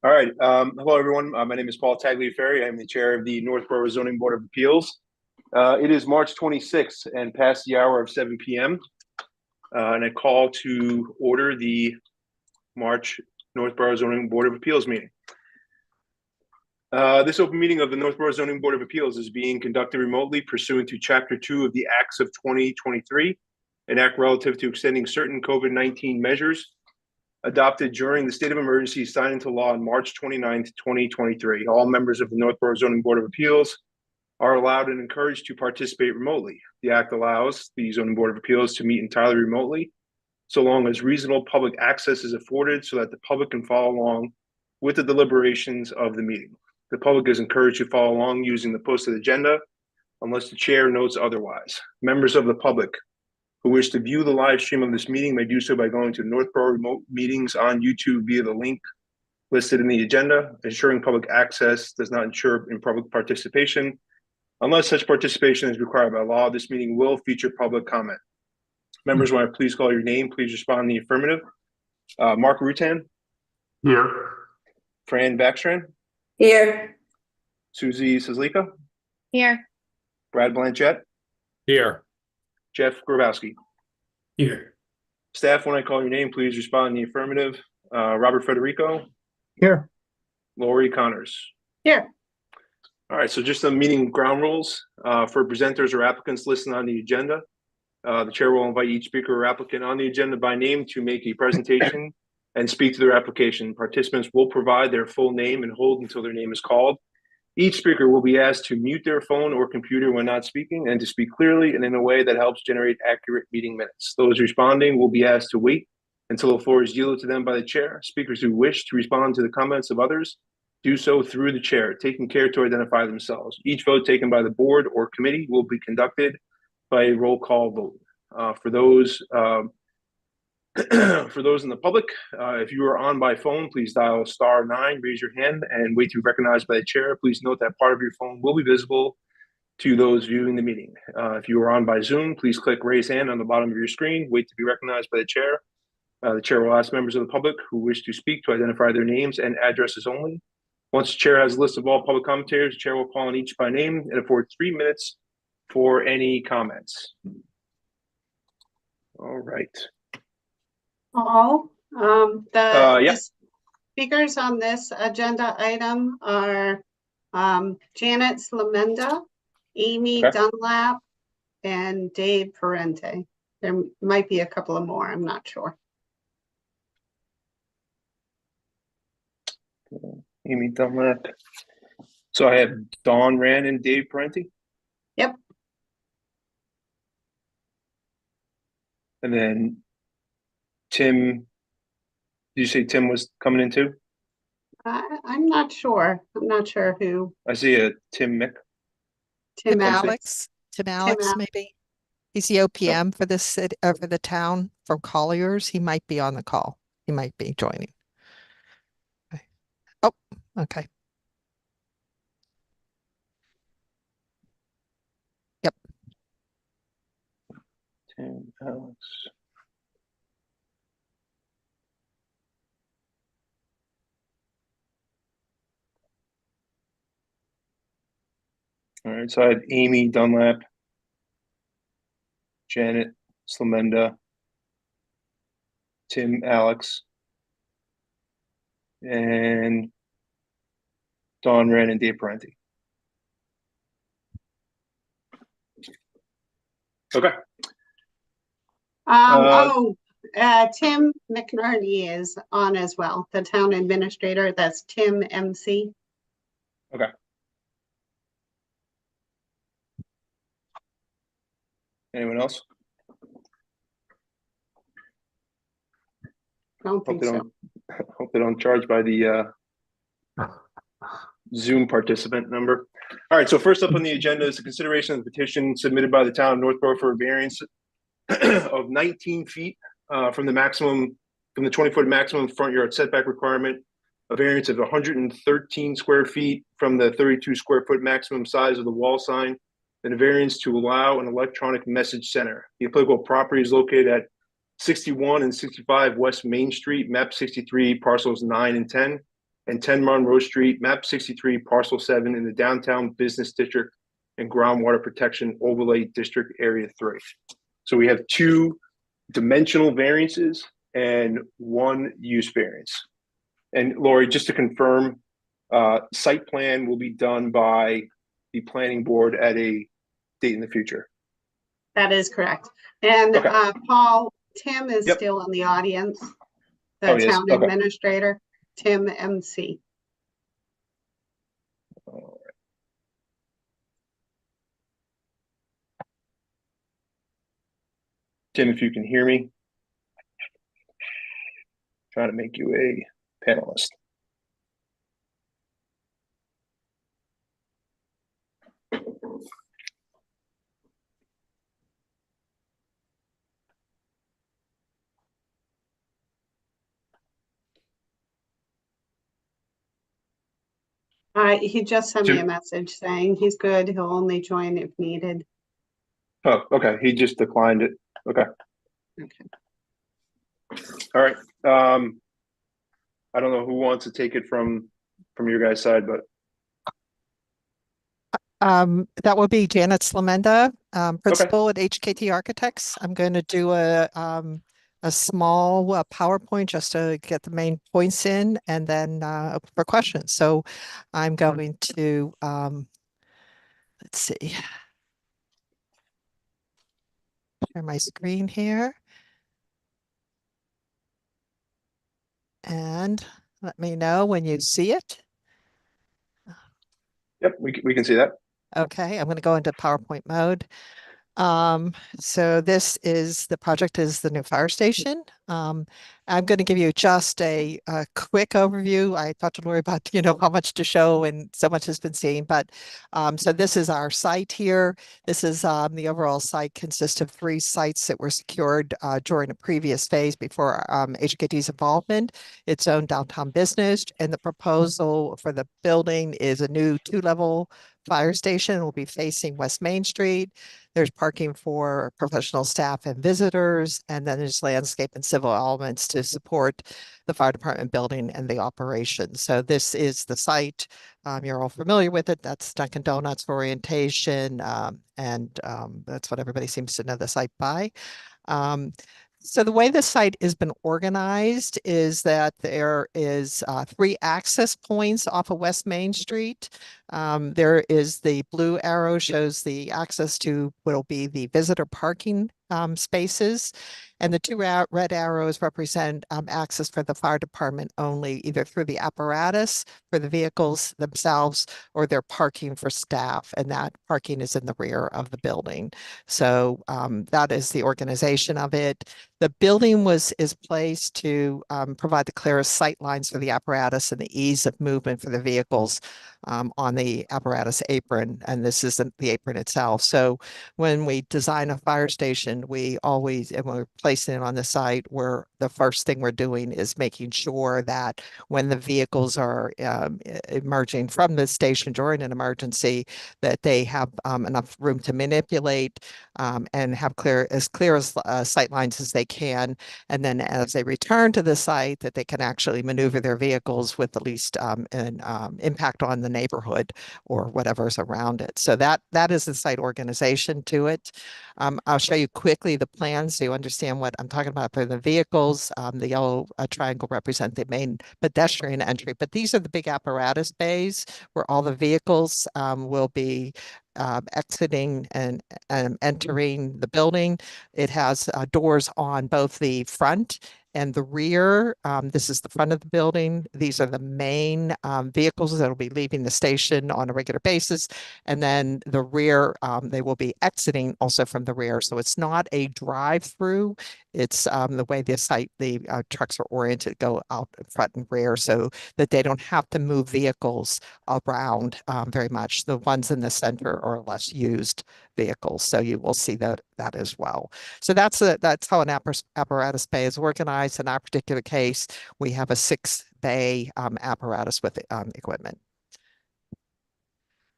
All right. Hello, everyone. My name is Paul Tagliaferri. I'm the chair of the Northborough Zoning Board of Appeals. It is March 26th and past the hour of 7 p.m. And I call to order the March Northborough Zoning Board of Appeals meeting. This open meeting of the Northborough Zoning Board of Appeals is being conducted remotely pursuant to Chapter 2 of the Acts of 2023, an act relative to extending certain COVID-19 measures adopted during the state of emergency signed into law on March 29th, 2023. All members of the Northborough Zoning Board of Appeals are allowed and encouraged to participate remotely. The act allows the Zoning Board of Appeals to meet entirely remotely, so long as reasonable public access is afforded so that the public can follow along with the deliberations of the meeting. The public is encouraged to follow along using the posted agenda unless the chair notes otherwise. Members of the public who wish to view the live stream of this meeting may do so by going to Northborough Remote Meetings on YouTube via the link listed in the agenda. Ensuring public access does not ensure in public participation. Unless such participation is required by law, this meeting will feature public comment. Members, when I please call your name, please respond in the affirmative. Mark Rutan. Here. Fran Backstrand. Here. Susie Cislika. Here. Brad Blanchett. Here. Jeff Grabowski. Here. Staff, when I call your name, please respond in the affirmative. Robert Federico. Here. Lori Connors. Here. All right, so just some meeting ground rules for presenters or applicants listed on the agenda. The chair will invite each speaker or applicant on the agenda by name to make a presentation and speak to their application. Participants will provide their full name and hold until their name is called. Each speaker will be asked to mute their phone or computer when not speaking and to speak clearly and in a way that helps generate accurate meeting minutes. Those responding will be asked to wait until the floor is yielded to them by the chair. Speakers who wish to respond to the comments of others do so through the chair, taking care to identify themselves. Each vote taken by the board or committee will be conducted by a roll call vote. For those in the public, if you are on by phone, please dial *9, raise your hand, and wait to be recognized by the chair. Please note that part of your phone will be visible to those viewing the meeting. If you are on by Zoom, please click raise hand on the bottom of your screen. Wait to be recognized by the chair. The chair will ask members of the public who wish to speak to identify their names and addresses only. Once the chair has a list of all public commentators, the chair will call on each by name and afford 3 minutes for any comments. All right. All Yeah. the speakers on this agenda item are Janet Slamenda, Amy Dunlap, and Dave Parente. There might be a couple of more, I'm not sure. Amy Dunlap. So I have Dawn Rand and Dave Parente. Yep. And then Tim, did you say Tim was coming in too? I'm not sure. I'm not sure who. I see a Tim Mick. Tim Alex, maybe. He's the OPM for this city, for the town from Colliers. He might be on the call. He might be joining. Okay. Oh, okay. Yep. Tim, Alex. All right, so I have Amy Dunlap, Janet Slamenda, Tim, Alex, and Dawn Rand and Dave Parente. Okay. Tim McNerney is on as well, the town administrator. That's Tim MC. Okay. Anyone else? I don't think so. Hope they don't charge by the Zoom participant number. All right, so first up on the agenda is the consideration of the petition submitted by the town of Northborough for a variance of 19 feet from the 20-foot maximum front yard setback requirement, a variance of 113 square feet from the 32 square foot maximum size of the wall sign, and a variance to allow an electronic message center. The applicable property is located at 61 and 65 West Main Street, map 63, parcels 9 and 10. and 10 Monroe Street, map 63, parcel 7 in the downtown business district and groundwater protection overlay district area 3. So we have 2 dimensional variances and 1 use variance. And Lori, just to confirm, site plan will be done by the planning board at a date in the future. That is correct. And Okay. Paul, Tim is Yep. still in the audience, the Oh, he is? town Okay. administrator, Tim MC. Tim, if you can hear me, trying to make you a panelist. He just sent me a message saying he's good. He'll only join if needed. Oh, okay. He just declined it. Okay. Okay. All right. I don't know who wants to take it from your guys' side, but That will be Janet Slamenda, principal at HKT Architects. I'm going to do a small PowerPoint just to get the main points in and then for questions. So I'm going to, let's see, share my screen here. And let me know when you see it. yep, we can see that. Okay, I'm going to go into PowerPoint mode. So this is the project is the new fire station. I'm going to give you just a quick overview. I talked to Lori about, how much to show and so much has been seen, but so this is our site here. This is the overall site consists of 3 sites that were secured during a previous phase before HKT's involvement. Its own downtown business, and the proposal for the building is a new 2-level fire station. Will be facing West Main Street. There's parking for professional staff and visitors, and then there's landscape and civil elements to support the fire department building and the operation. So this is the site. You're all familiar with it. That's Dunkin' Donuts orientation, and that's what everybody seems to know the site by. So the way the site has been organized is that there is 3 access points off of West Main Street. There is the blue arrow shows the access to what will be the visitor parking spaces. And the 2 red arrows represent access for the fire department only, either through the apparatus for the vehicles themselves or their parking for staff. And that parking is in the rear of the building. So that is the organization of it. The building is placed to provide the clearest sight lines for the apparatus and the ease of movement for the vehicles on the apparatus apron. And this isn't the apron itself. So when we design a fire station, we always, and we're placing it on the site, where the first thing we're doing is making sure that when the vehicles are emerging from the station during an emergency, that they have enough room to manipulate and have as clear sight lines as they can. And then as they return to the site, that they can actually maneuver their vehicles with the least impact on the neighborhood or whatever's around it. So that is the site organization to it. I'll show you quickly the plans so you understand what I'm talking about for the vehicles. The yellow triangle represent the main pedestrian entry, but these are the big apparatus bays where all the vehicles will be exiting and entering the building. It has doors on both the front and the rear. This is the front of the building.Ese are the main vehicles that will be leaving the station on a regular basis. And then the rear, they will be exiting also from the rear. So it's not a drive-through. It's the way the trucks are oriented, go out front and rear so that they don't have to move vehicles around very much. The ones in the center are less used vehicles. So you will see that as well. So that's how an apparatus bay is organized. In our particular case, we have a 6-bay apparatus with equipment.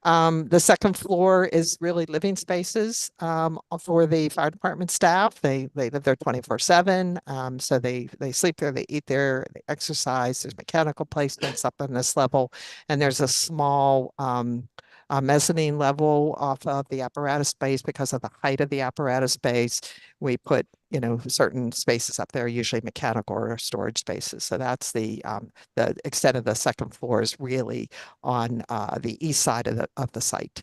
The second floor is really living spaces for the fire department staff. They live there 24/7. So they sleep there, they eat there, they exercise. There's mechanical placements up on this level, and there's a small mezzanine level off of the apparatus space because of the height of the apparatus space. We put certain spaces up there, usually mechanical or storage spaces. So that's the extent of the second floor is really on the east side of the site.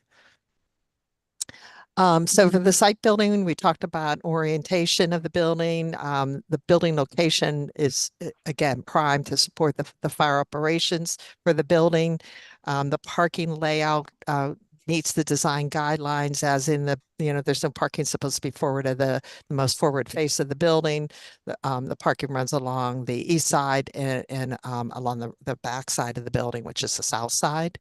So for the site building, we talked about orientation of the building. The building location is again prime to support the fire operations for the building. The parking layout meets the design guidelines, as in there's no parking supposed to be forward of the most forward face of the building. The parking runs along the east side and along the back side of the building, which is the south side.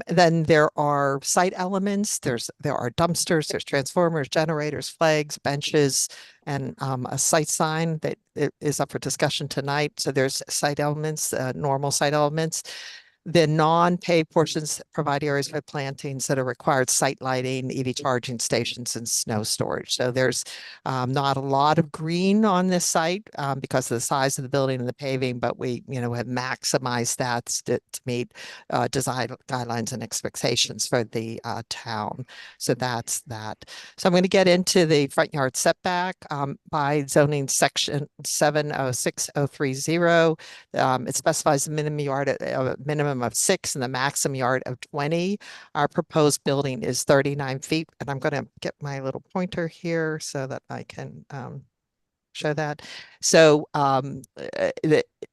Then there are site elements. There are dumpsters, there's transformers, generators, flags, benches, and a site sign that is up for discussion tonight. So there's site elements, normal site elements. The non-paved portions provide areas for plantings that are required site lighting, EV charging stations, and snow storage. So there's not a lot of green on this site because of the size of the building and the paving, but we have maximized that to meet design guidelines and expectations for the town. So that's that. So I'm going to get into the front yard setback by zoning section 706030. It specifies the minimum of 6 and the maximum yard of 20. Our proposed building is 39 feet, and I'm going to get my little pointer here so that I can show that. So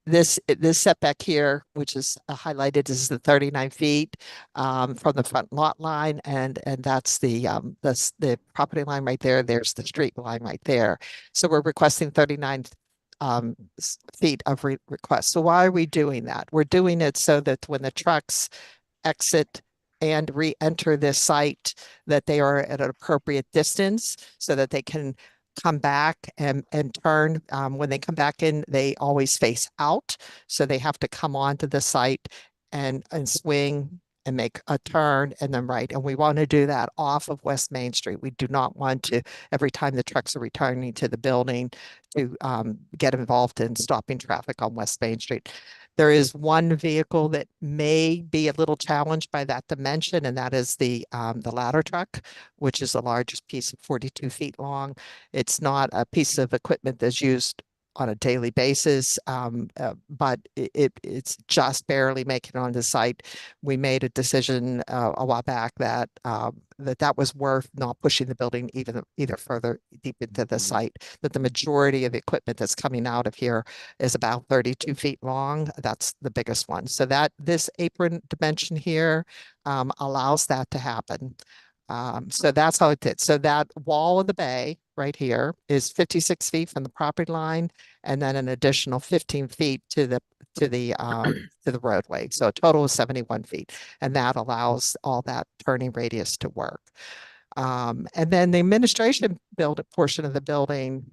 this setback here, which is highlighted, is the 39 feet from the front lot line, and that's the property line right there. There's the street line right there. So we're requesting 39 feet of request. So why are we doing that? We're doing it so that when the trucks exit and re-enter this site, that they are at an appropriate distance so that they can come back and turn. When they come back in, they always face out. So they have to come onto the site and swing and make a turn and then right. And we want to do that off of West Main Street. We do not want to, every time the trucks are returning to the building, to get involved in stopping traffic on West Main Street. There is one vehicle that may be a little challenged by that dimension, and that is the ladder truck, which is the largest piece of 42 feet long. It's not a piece of equipment that's used on a daily basis, but it's just barely making it on the site. We made a decision a while back that that was worth not pushing the building either further deep into the site, that the majority of the equipment that's coming out of here is about 32 feet long. That's the biggest one. So that this apron dimension here allows that to happen. So that's how it did. So that wall of the bay right here is 56 feet from the property line, and then an additional 15 feet to the roadway. So a total of 71 feet, and that allows all that turning radius to work. And then the administration portion of the building,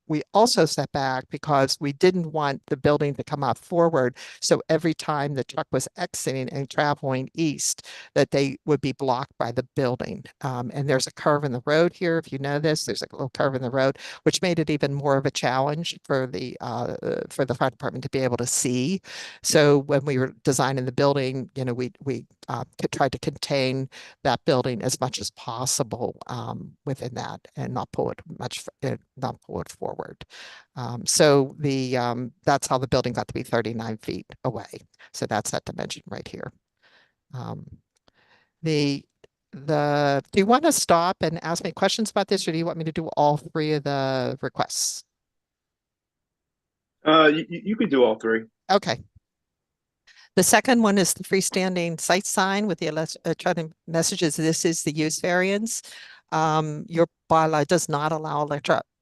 we also set back because we didn't want the building to come out forward. So every time the truck was exiting and traveling east, that they would be blocked by the building. And there's a curve in the road here. If you know this, there's a little curve in the road, which made it even more of a challenge for the fire department to be able to see. So when we were designing the building, we tried to contain that building as much as possible within that, and not pull it forward. So that's how the building got to be 39 feet away. So that's that dimension right here. Do you want to stop and ask me questions about this, or do you want me to do all 3 of the requests? You could do all 3. Okay. The second one is the freestanding site sign with the electronic messages. This is the use variance. Your bylaw does not allow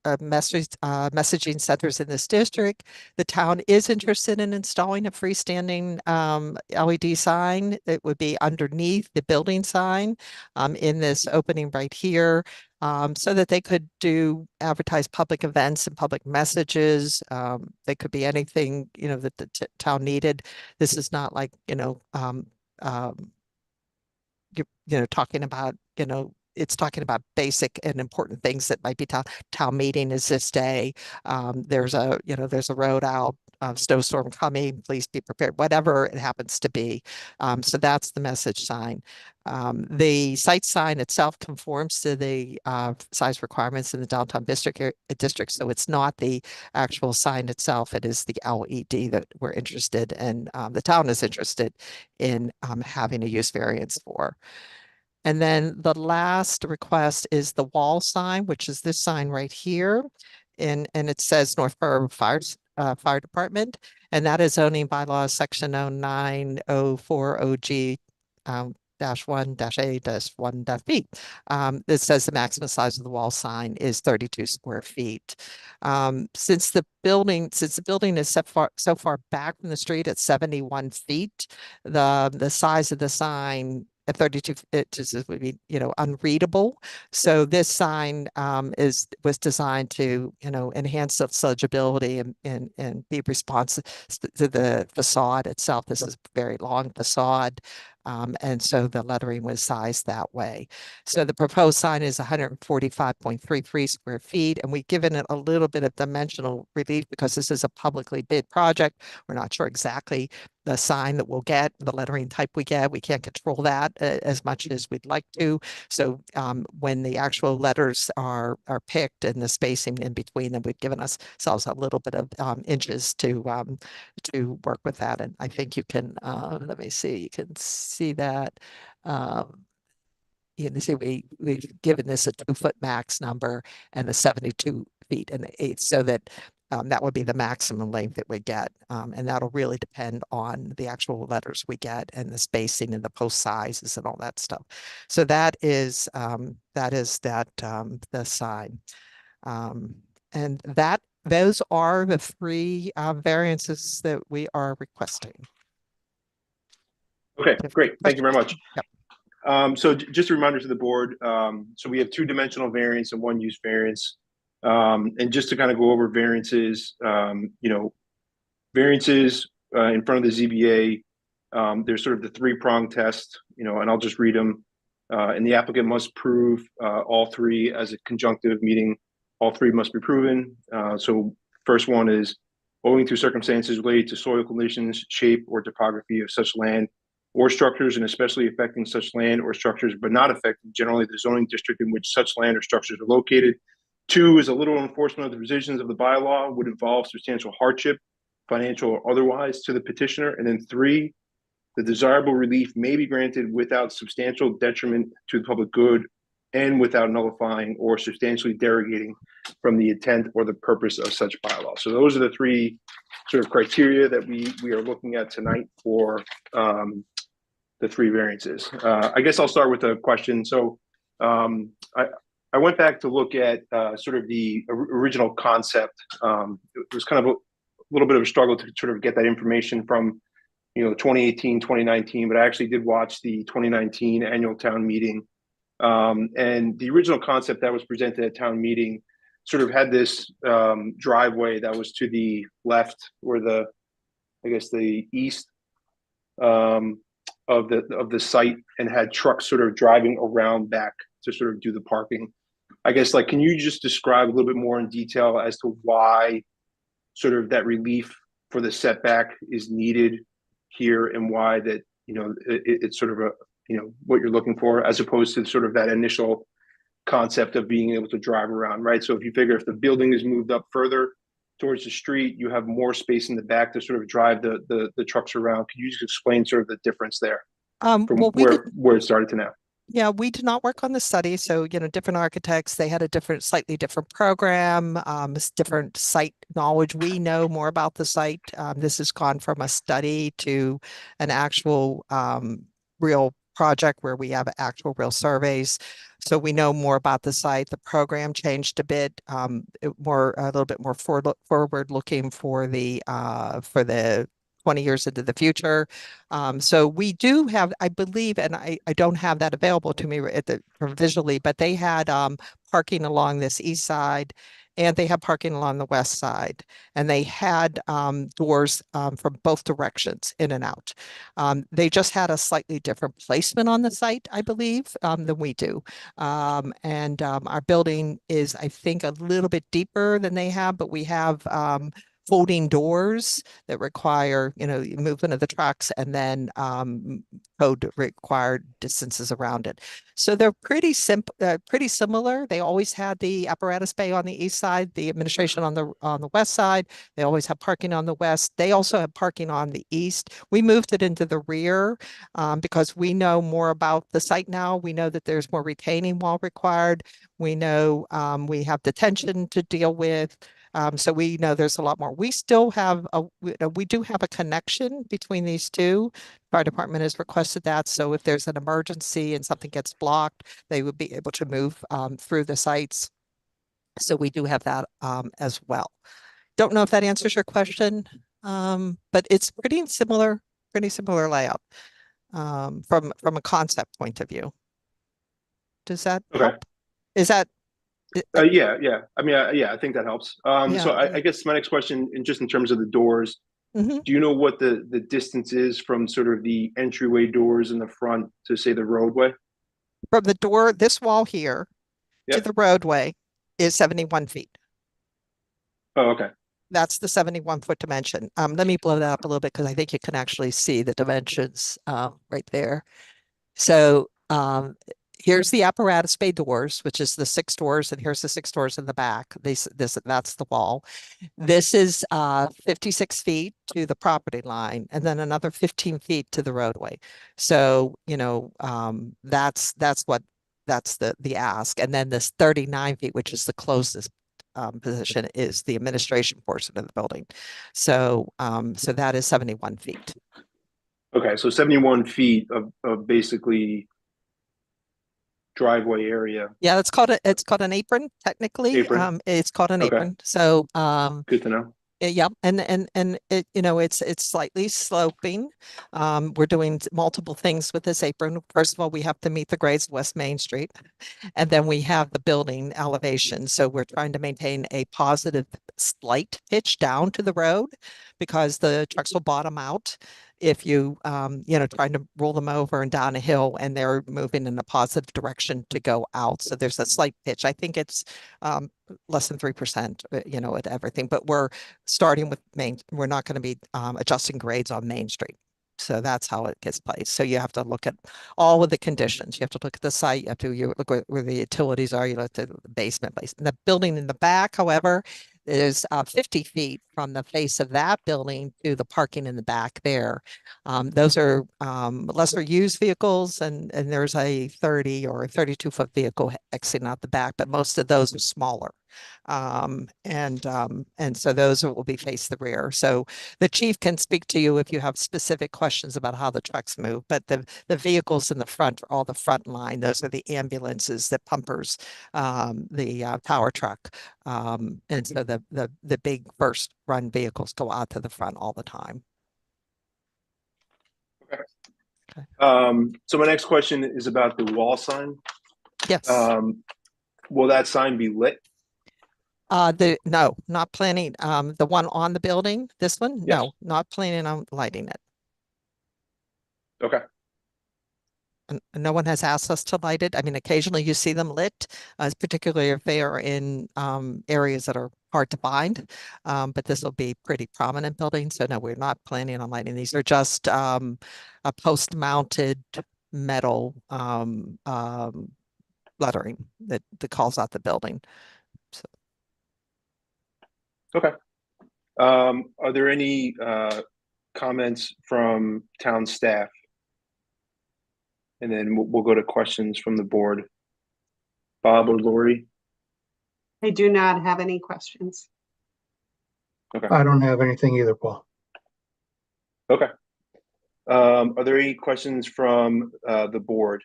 messaging centers in this district. The town is interested in installing a freestanding LED sign. It would be underneath the building sign in this opening right here, so that they could advertise public events and public messages. They could be anything that the town needed. This is not like talking about, it's talking about basic and important things that might be town meeting is this day. There's a road out, snowstorm coming, please be prepared, whatever it happens to be. So that's the message sign. The site sign itself conforms to the size requirements in the downtown district. So it's not the actual sign itself. It is the LED that we're interested in. The town is interested in having a use variance for. And then the last request is the wall sign, which is this sign right here. And it says Northborough Fire Department, and that is zoning bylaws section 09040G -1-A-1-B. It says the maximum size of the wall sign is 32 square feet. Since the building is so far back from the street at 71 feet, the size of the sign at 32 inches would be, unreadable. So this sign was designed to, enhance its legibility and be responsive to the facade itself. This is a very long facade. And so the lettering was sized that way. So the proposed sign is 145.33 square feet, and we've given it a little bit of dimensional relief because this is a publicly bid project. We're not sure exactly the sign that we'll get, the lettering type we get. We can't control that as much as we'd like to. So when the actual letters are picked and the spacing in between them, we've given ourselves a little bit of inches to work with that. And I think you can, let me see, you can see that. You can see we've given this a 2-foot max number and a 72 feet and 1/8, so that that would be the maximum length that we get. And that'll really depend on the actual letters we get and the spacing and the post sizes and all that stuff. So that is the sign. And those are the 3 variances that we are requesting. Okay, great. Thank you very much. Yep. So just a reminder to the board. So we have 2 dimensional variance and 1 use variance. And just to kind of go over variances, variances in front of the ZBA, there's sort of the 3-prong test, and I'll just read them. And the applicant must prove all 3 as a conjunctive, meaning all 3 must be proven. So first one is owing to circumstances related to soil conditions, shape, or topography of such land or structures, and especially affecting such land or structures, but not affecting generally the zoning district in which such land or structures are located. 2 is a literal enforcement of the provisions of the bylaw would involve substantial hardship, financial or otherwise, to the petitioner. And then 3, the desirable relief may be granted without substantial detriment to the public good and without nullifying or substantially derogating from the intent or the purpose of such bylaw. So those are the 3 sort of criteria that we are looking at tonight for the 3 variances. I guess I'll start with a question. So I went back to look at sort of the original concept. It was kind of a little bit of a struggle to sort of get that information from, 2018, 2019, but I actually did watch the 2019 annual town meeting. And the original concept that was presented at town meeting sort of had this driveway that was to the left, or the east of the site, and had trucks sort of driving around back to sort of do the parking. I guess, can you just describe a little bit more in detail as to why sort of that relief for the setback is needed here, and why that, it's sort of a, what you're looking for, as opposed to sort of that initial concept of being able to drive around, right? So if you figure if the building is moved up further towards the street, you have more space in the back to sort of drive the trucks around. Can you just explain sort of the difference there from where it started to now? Yeah, we did not work on the study. So, different architects, they had a slightly different program, different site knowledge. We know more about the site. This has gone from a study to an actual real project where we have actual real surveys. So we know more about the site. The program changed a bit, a little bit more forward looking for the 20 years into the future. So we do have, I believe, and I don't have that available to me visually, but they had parking along this east side and they have parking along the west side. And they had doors from both directions in and out. They just had a slightly different placement on the site, I believe, than we do. Our building is, I think, a little bit deeper than they have, but we have folding doors that require, movement of the trucks, and then code required distances around it. So they're pretty simple, pretty similar. They always had the apparatus bay on the east side, the administration on the west side. They always have parking on the west. They also have parking on the east. We moved it into the rear because we know more about the site now. We know that there's more retaining wall required. We know we have detention to deal with. So we know there's a lot more. We still have we do have a connection between these two. Fire department has requested that. So if there's an emergency and something gets blocked, they would be able to move through the sites. So we do have that as well. Don't know if that answers your question, but it's pretty similar layout from a concept point of view. Does that help? Is that yeah. I mean, yeah, I think that helps. Yeah. So I guess my next question, and just in terms of the doors, Mhm. do you know what the distance is from sort of the entryway doors in the front to, say, the roadway? From the door, this wall here to Yep. the roadway is 71 feet. Oh, okay. That's the 71-foot dimension. Let me blow that up a little bit because I think you can actually see the dimensions right there. So here's the apparatus bay doors, which is the 6 doors, and here's the 6 doors in the back. That's the wall. This is 56 feet to the property line, and then another 15 feet to the roadway. So, that's the ask. And then this 39 feet, which is the closest position, is the administration portion of the building. So, so that is 71 feet. Okay, so 71 feet of basically driveway area. Yeah, it's called an apron, technically. Apron. It's called an Okay. apron. So, Good to know. yeah, and it, it's slightly sloping. We're doing multiple things with this apron. First of all, we have to meet the grades of West Main Street, and then we have the building elevation. So we're trying to maintain a positive slight pitch down to the road because the trucks will bottom out if you trying to roll them over and down a hill, and they're moving in a positive direction to go out. So there's a slight pitch. I think it's less than 3%, at everything, but we're starting with we're not going to be adjusting grades on Main Street. So that's how it gets placed. So you have to look at all of the conditions. You have to look at the site. You look where the utilities are. You look at the basement place. And the building in the back, however, is 50 feet from the face of that building to the parking in the back there. Those are lesser used vehicles, and there's a 30 or 32-foot vehicle exiting out the back, but most of those are smaller. And so those will be face the rear. So the chief can speak to you if you have specific questions about how the trucks move, but the vehicles in the front are all the front line. Those are the ambulances, the pumpers, the tower truck. And so the big first run vehicles go out to the front all the time. So my next question is about the wall sign. Yes. Will that sign be lit? No, not planning. The one on the building, this one? Yes. No, not planning on lighting it. Okay. And no one has asked us to light it. I mean, occasionally you see them lit, particularly if they are in areas that are hard to find. But this will be pretty prominent building. So no, we're not planning on lighting. These are just a post-mounted metal lettering that calls out the building. So. Okay. Are there any comments from town staff? And then we'll go to questions from the board. Bob or Lori? I do not have any questions. Okay. I don't have anything either, Paul. Okay. Are there any questions from the board?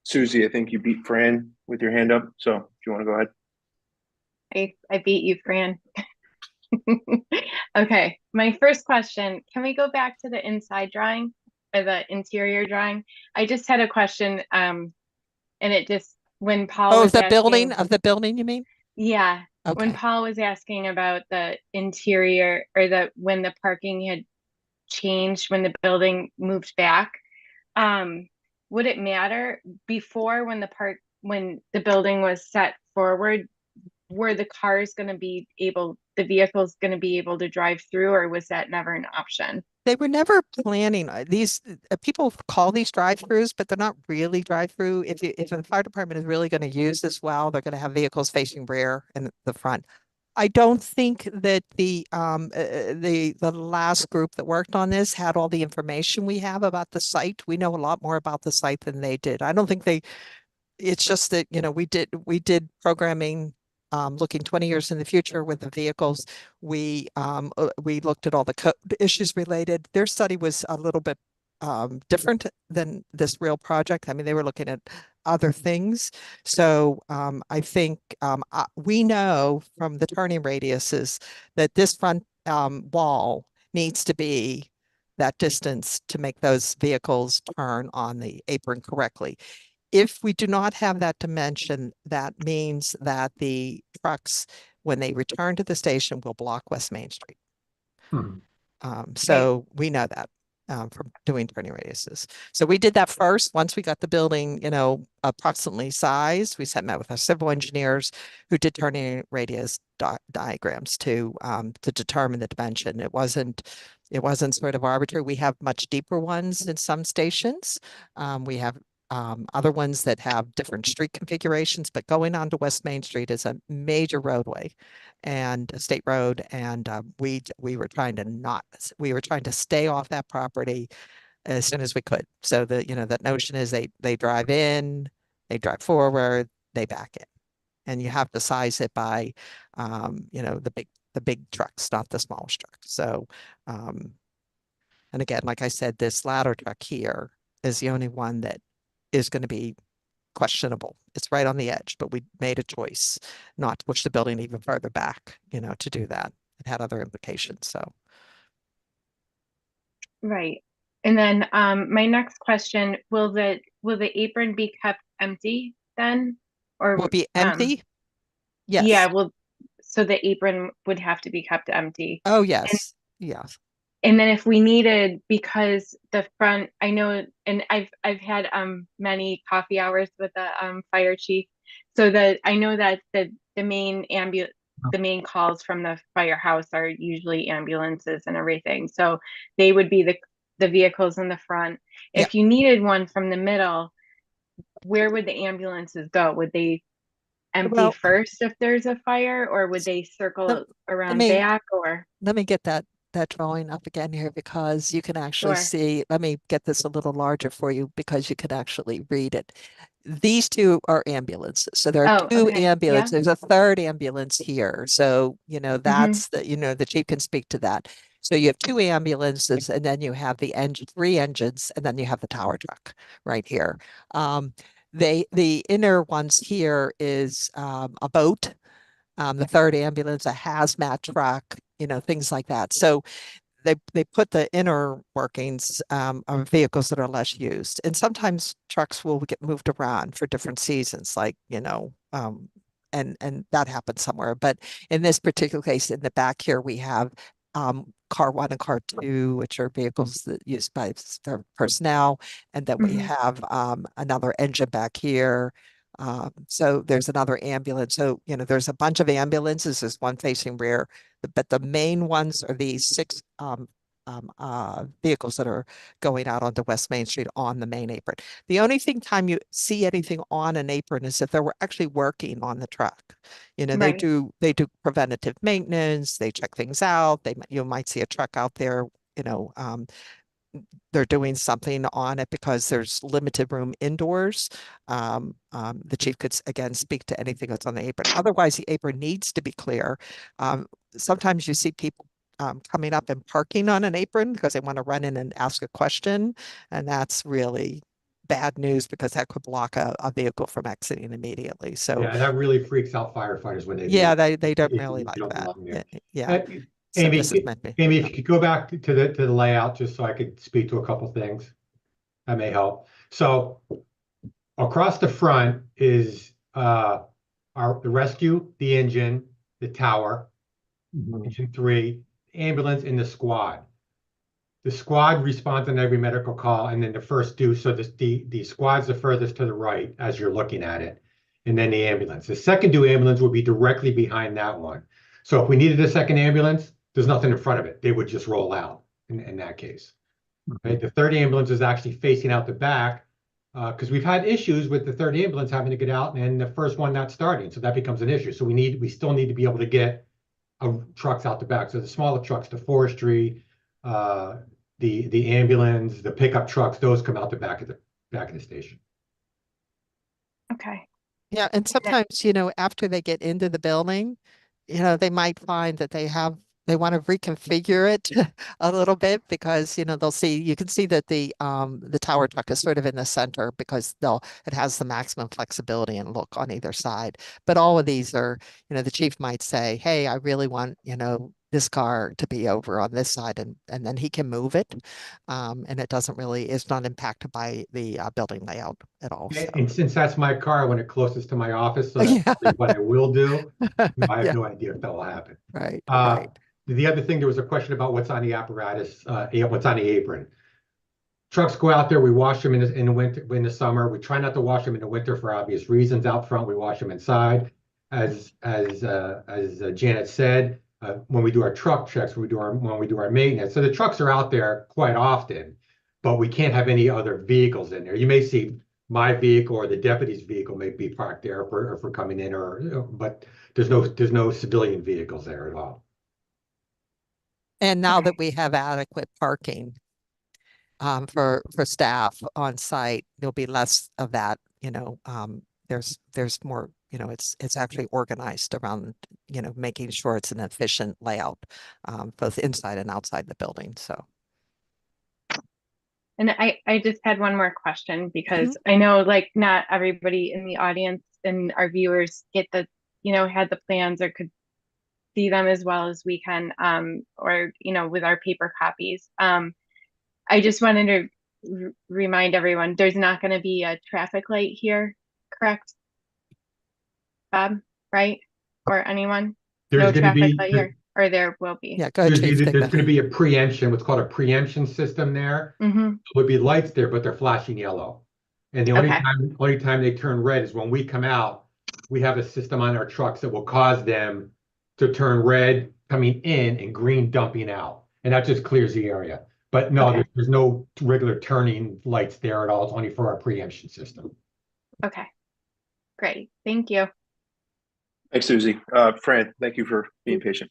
Susie, I think you beat Fran with your hand up. So if you want to go ahead. I beat you, Fran. Okay, my first question, can we go back to the inside drawing or the interior drawing? I just had a question, and it just when Paul Oh, was the building, asking, of the building, you mean? yeah, when Okay. Paul was asking about the interior or when the parking had changed when the building moved back, would it matter before when the building was set forward, were the cars going to be the vehicles going to be able to drive through, or was that never an option? They were never planning these people call these drive-throughs, but they're not really drive-through. If the fire department is really going to use this well, they're going to have vehicles facing rear and the front. I don't think that the last group that worked on this had all the information we have about the site. We know a lot more about the site than they did. I don't think it's just that, we did programming looking 20 years in the future with the vehicles. We looked at all the code issues related. Their study was a little bit different than this real project. I mean, they were looking at other things. So I think we know from the turning radiuses that this front wall needs to be that distance to make those vehicles turn on the apron correctly. If we do not have that dimension, that means that the trucks, when they return to the station, will block West Main Street. So we know that from doing turning radiuses. So we did that first. Once we got the building, approximately sized, we met with our civil engineers who did turning radius diagrams to determine the dimension. It wasn't sort of arbitrary. We have much deeper ones in some stations. We have other ones that have different street configurations, but going onto West Main Street is a major roadway and a state road. And we were trying to stay off that property as soon as we could. So that notion is they drive in, they drive forward, they back in, and you have to size it by, the big trucks, not the smallest trucks. So, and again, like I said, this ladder truck here is the only one that is going to be questionable. It's right on the edge, but we made a choice not to push the building even further back, to do that. It had other implications. So, Right. And then my next question, will the apron be kept empty then? Or will it be empty? yeah, Yes. so the apron would have to be kept empty. Oh, yes. Yes. And then if we needed, because the front, I know, and I've had many coffee hours with the fire chief, so that I know that the main calls from the firehouse are usually ambulances and everything. So they would be the vehicles in the front. If you needed one from the middle, where would the ambulances go? Would they empty first if there's a fire, or would they circle around back? Or let me get that drawing up again here, because you can actually see, let me get this a little larger for you because you can actually read it. These two are ambulances. So there are two ambulances. There's a third ambulance here. So, that's the chief can speak to that. So you have two ambulances, and then you have three engines, and then you have the tower truck right here. The inner ones here is a boat. The third ambulance, a hazmat truck, things like that. So they put the inner workings of vehicles that are less used. And sometimes trucks will get moved around for different seasons, like, and that happens somewhere. But in this particular case, in the back here, we have car 1 and car 2, which are vehicles that used by personnel. And then we have another engine back here. So there's another ambulance. So, there's a bunch of ambulances. There's one facing rear, but the main ones are these 6 vehicles that are going out onto West Main Street on the main apron. The only time you see anything on an apron is if they were actually working on the truck. They do preventative maintenance. They check things out. You might see a truck out there, they're doing something on it because there's limited room indoors. The chief could again speak to anything that's on the apron. Otherwise, the apron needs to be clear. Sometimes you see people coming up and parking on an apron because they want to run in and ask a question, and that's really bad news because that could block a vehicle from exiting immediately. So yeah, that really freaks out firefighters when they they don't really like that. Yeah. Amy, Amy, if you could go back to the layout just so I could speak to a couple things that may help. So across the front is the rescue, the engine, the tower, engine 3, ambulance, and the squad. The squad responds on every medical call, and then the first do. So the squad's the furthest to the right as you're looking at it, and then the ambulance. The second due ambulance will be directly behind that one. So if we needed a second ambulance, there's nothing in front of it. They would just roll out in that case. Right? The third ambulance is actually facing out the back because we've had issues with the third ambulance having to get out and the first one not starting. So that becomes an issue. So we still need to be able to get trucks out the back. So the smaller trucks, the forestry, the ambulance, the pickup trucks, those come out the back of the station. Okay. Yeah, and sometimes, after they get into the building, they might find that they want to reconfigure it a little bit because, you can see that the tower truck is sort of in the center because it has the maximum flexibility and look on either side. But all of these are, the chief might say, hey, I really want, this car to be over on this side, and then he can move it. And it's not impacted by the building layout at all. So. And since that's my car, I want it closest to my office, so that's probably what I will do. I have no idea if that will happen. Right. The other thing, there was a question about what's on the apparatus, what's on the apron. Trucks go out there, we wash them in the winter, in the summer. We try not to wash them in the winter for obvious reasons. Out front, we wash them inside. As Janet said, when we do our truck checks, when we do our maintenance. So the trucks are out there quite often, but we can't have any other vehicles in there. You may see my vehicle or the deputy's vehicle may be parked there for coming in, but there's no civilian vehicles there at all. And now that we have adequate parking for staff on site, there'll be less of that. There's more. It's actually organized around making sure it's an efficient layout, both inside and outside the building. So. And I just had one more question because I know like not everybody in the audience and our viewers get had the plans or could see them as well as we can, or with our paper copies. I just wanted to remind everyone there's not going to be a traffic light here, correct? Bob, right? Or anyone? No traffic light here, or there will be. Yeah, go ahead, Chief. There's going to be a preemption, what's called a preemption system there. There would be lights there, but they're flashing yellow. And the only time they turn red is when we come out. We have a system on our trucks that will cause them to turn red coming in and green dumping out. And that just clears the area. But no, there's no regular turning lights there at all. It's only for our preemption system. Okay, great. Thank you. Thanks, Susie. Fran, thank you for being patient.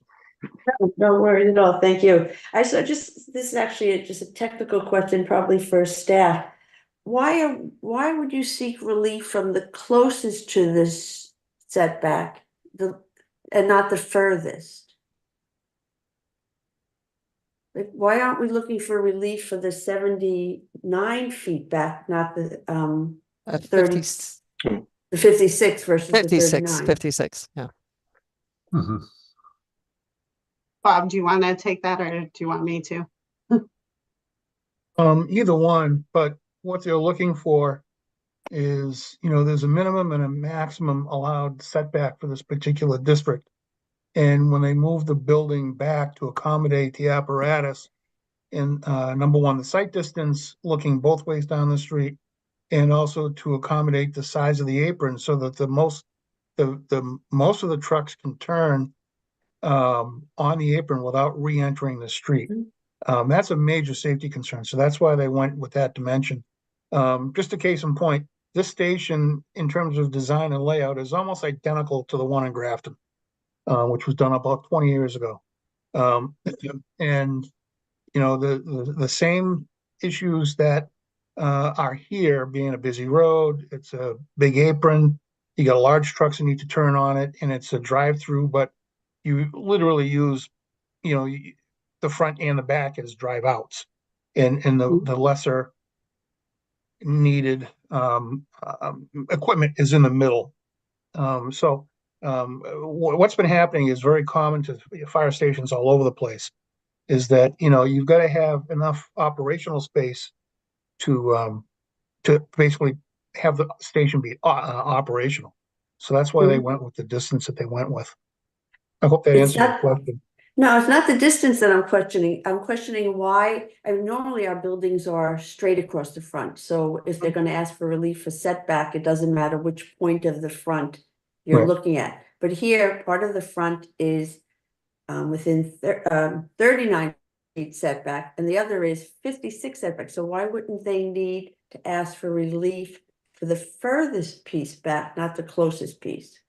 No worries at all. Thank you. This is actually just a technical question, probably for staff. Why would you seek relief from the closest to this setback, and not the furthest? Like, why aren't we looking for relief for the 79 feet back, not the 30, the 56 versus 56, the 56, yeah. Bob, do you want to take that or do you want me to? Either one, but what they're looking for is, there's a minimum and a maximum allowed setback for this particular district. And when they move the building back to accommodate the apparatus, and number one, the site distance looking both ways down the street, and also to accommodate the size of the apron so that the most of the trucks can turn on the apron without re-entering the street. That's a major safety concern. So that's why they went with that dimension. Just a case in point, this station in terms of design and layout is almost identical to the one in Grafton, which was done about 20 years ago. And, the same issues that are here, being a busy road, it's a big apron, you got large trucks that need to turn on it, and it's a drive-through, but you literally use, the front and the back as drive outs, and the lesser needed equipment is in the middle. What's been happening is very common to fire stations all over the place, is that you've got to have enough operational space to basically have the station be operational. So that's why they went with the distance that they went with. I hope that It's answers your not- question. No, it's not the distance that I'm questioning. I'm questioning why, and normally our buildings are straight across the front. So if they're gonna ask for relief for setback, it doesn't matter which point of the front you're Right. looking at. But here, part of the front is within 39 feet setback, and the other is 56 setback. So why wouldn't they need to ask for relief for the furthest piece back, not the closest piece?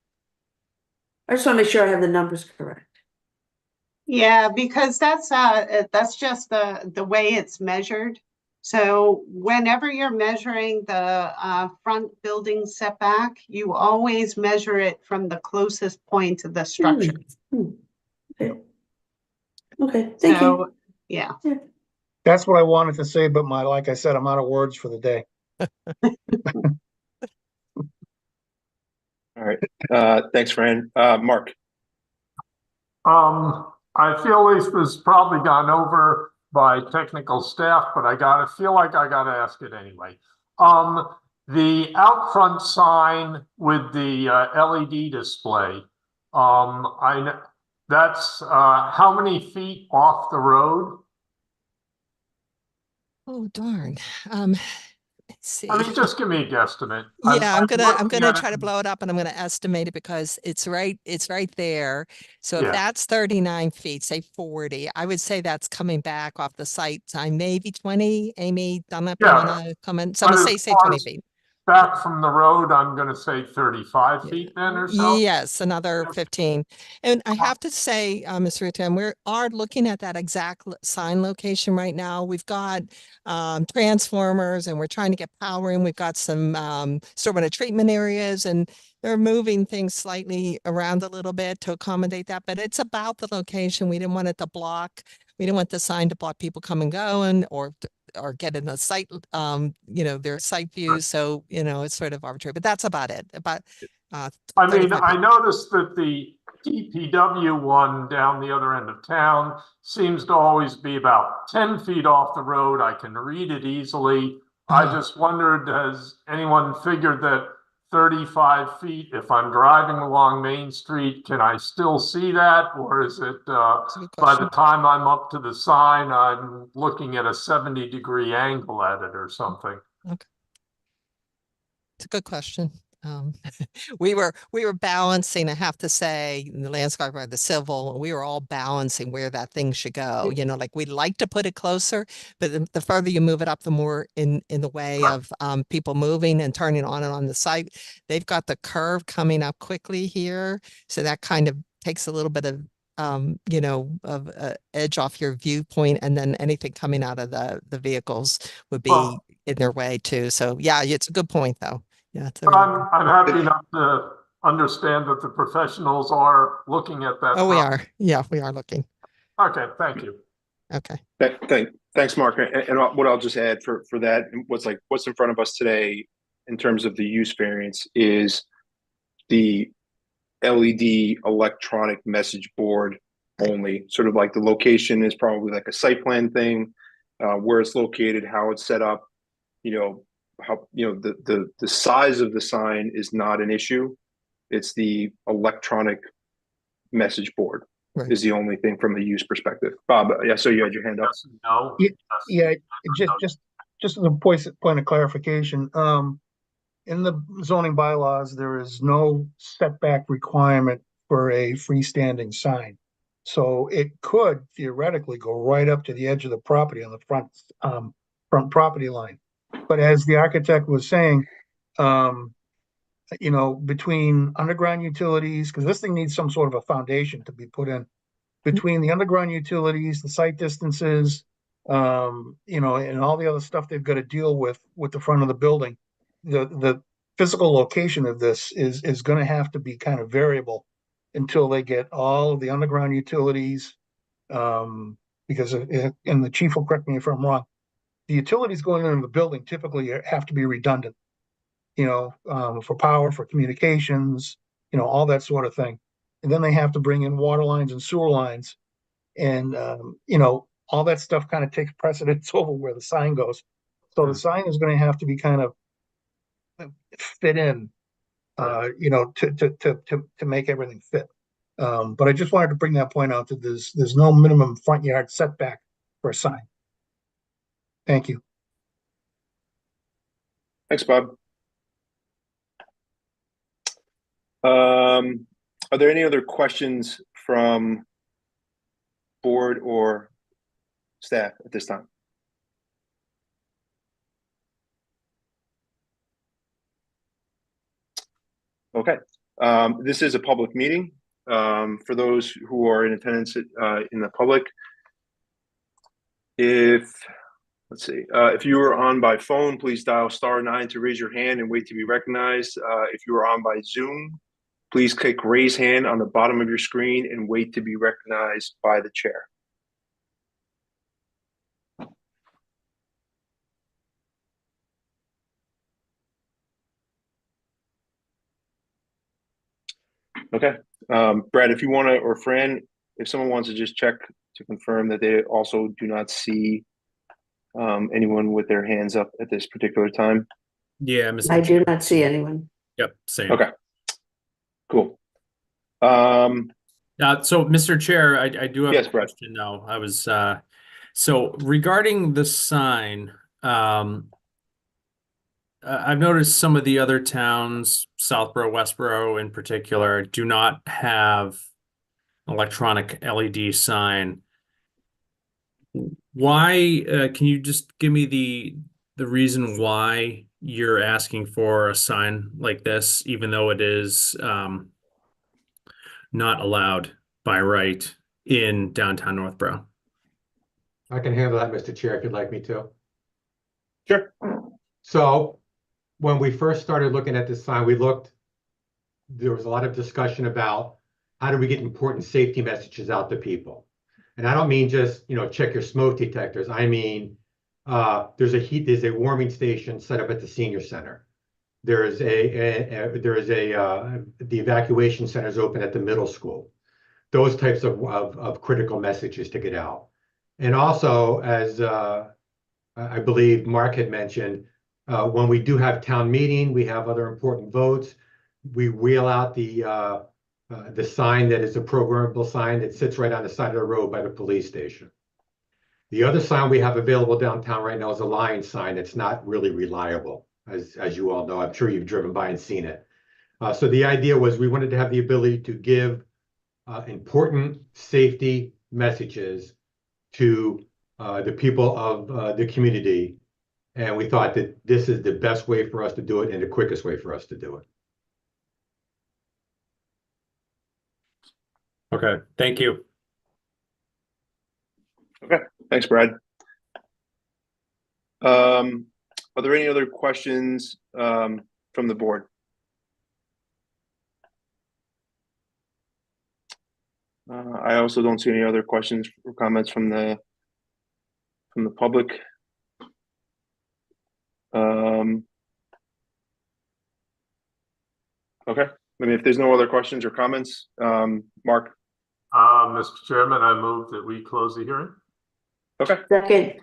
I just want to make sure I have the numbers correct. Yeah, because that's just the way it's measured. So whenever you're measuring the front building setback, you always measure it from the closest point of the structure. Okay. Okay, thank you. So, yeah. That's what I wanted to say, but like I said, I'm out of words for the day. All right. Thanks, Fran. Mark. I feel this was probably gone over by technical staff, but feel like I gotta ask it anyway. The out front sign with the LED display, I know that's how many feet off the road? Oh, darn. Let's see. I mean, just give me a guesstimate. Yeah, I'm gonna looking at try to it- blow it up and I'm gonna estimate it because it's right there. So if Yeah. that's 39 feet, say 40, I would say that's coming back off the site sign, maybe 20. Amy Dunlap, you Yeah. wanna comment? So I'm But gonna as say far 20 as feet. Back from the road, I'm gonna say 35 Yeah. feet then or so. Yes, another Yeah. 15. And I have to say, Ms. Rutan, we are looking at that exact sign location right now. We've got transformers and we're trying to get power in. We've got some stormwater treatment areas and they're moving things slightly around a little bit to accommodate that, but it's about the location. We didn't want it to block. We didn't want the sign to block people come and going or get in the site, their site views. So, it's sort of arbitrary, but that's about it. About I mean, 35 I feet. noticed that the DPW one down the other end of town seems to always be about 10 feet off the road. I can read it easily. I just wondered, has anyone figured that 35 feet, if I'm driving along Main Street, can I still see that? Or is it, That's a good by the question. time I'm up to the sign, I'm looking at a 70-degree angle at it or something? It's a good question. We were balancing, I have to say, the landscape or the civil, we were all balancing where that thing should go. Like we'd like to put it closer, but the further you move it up, the more in the way of people moving and turning on and on the site. They've got the curve coming up quickly here, so that kind of takes a little bit of edge off your viewpoint, and then anything coming out of the vehicles would be Well- in their way too. So yeah, it's a good point though. Yeah, it's a But really- I'm happy enough to understand that the professionals are looking at that. Oh, we problem. are. Yeah, we are looking. Okay, thank you. Okay. Thanks, Mark. And what I'll just add for that, what's in front of us today in terms of the use variance is the LED electronic message board only. Sort of like the location is probably like a site plan thing, where it's located, how it's set up, how the size of the sign is not an issue. It's the electronic message board Right. is the only thing from a use perspective. Bob, yeah, so you had your hand up. Yes and no. Yeah, just as a point of clarification, in the zoning bylaws, there is no setback requirement for a freestanding sign. So it could theoretically go right up to the edge of the property on the front property line. But as the architect was saying, between underground utilities, because this thing needs some sort of a foundation to be put in, between the underground utilities, the site distances, and all the other stuff they've got to deal with the front of the building, the physical location of this is going to have to be kind of variable until they get all of the underground utilities. Because, and the chief will correct me if I'm wrong, the utilities going into the building typically have to be redundant, for power, for communications, all that sort of thing. And then they have to bring in water lines and sewer lines. And, all that stuff kind of takes precedence over where the sign goes. So the sign is going to have to be kind of fit in, you know, to make everything fit. But I just wanted to bring that point out that there's no minimum front yard setback for a sign. Thank you. Thanks, Bob. Are there any other questions from board or staff at this time? Okay, this is a public meeting. For those who are in attendance in the public, let's see, if you are on by phone, please dial *9 to raise your hand and wait to be recognized. If you are on by Zoom, please click raise hand on the bottom of your screen and wait to be recognized by the chair. Okay, Brad, if you want to, or Fran, if someone wants to just check to confirm that they also do not see anyone with their hands up at this particular time. Yeah, Mr. I Chair. do not see anyone. Yep, same. Okay, cool. So, Mr. Chair, I do have Yes, a Brett. question now. I was so regarding the sign, I've noticed some of the other towns, Southborough, Westborough in particular, do not have electronic LED sign. Why, can you just give me the reason why you're asking for a sign like this, even though it is not allowed by right in downtown Northborough? I can handle that, Mr. Chair, if you'd like me to. Sure. So when we first started looking at this sign, there was a lot of discussion about how do we get important safety messages out to people. And I don't mean just, you know, check your smoke detectors. I mean, there's a warming station set up at the senior center. The evacuation centers open at the middle school. Those types of critical messages to get out. And also, as I believe Mark had mentioned, when we do have town meeting, we have other important votes, we wheel out the sign that is a programmable sign that sits right on the side of the road by the police station. The other sign we have available downtown right now is a Lion sign. It's not really reliable, as you all know. I'm sure you've driven by and seen it. So the idea was we wanted to have the ability to give important safety messages to the people of the community. And we thought that this is the best way for us to do it and the quickest way for us to do it. Okay, thank you. Okay, thanks, Brad. Are there any other questions from the board? I also don't see any other questions or comments from the public. Okay, I mean, if there's no other questions or comments, Mark. Mr. Chairman, I move that we close the hearing. Okay. Second,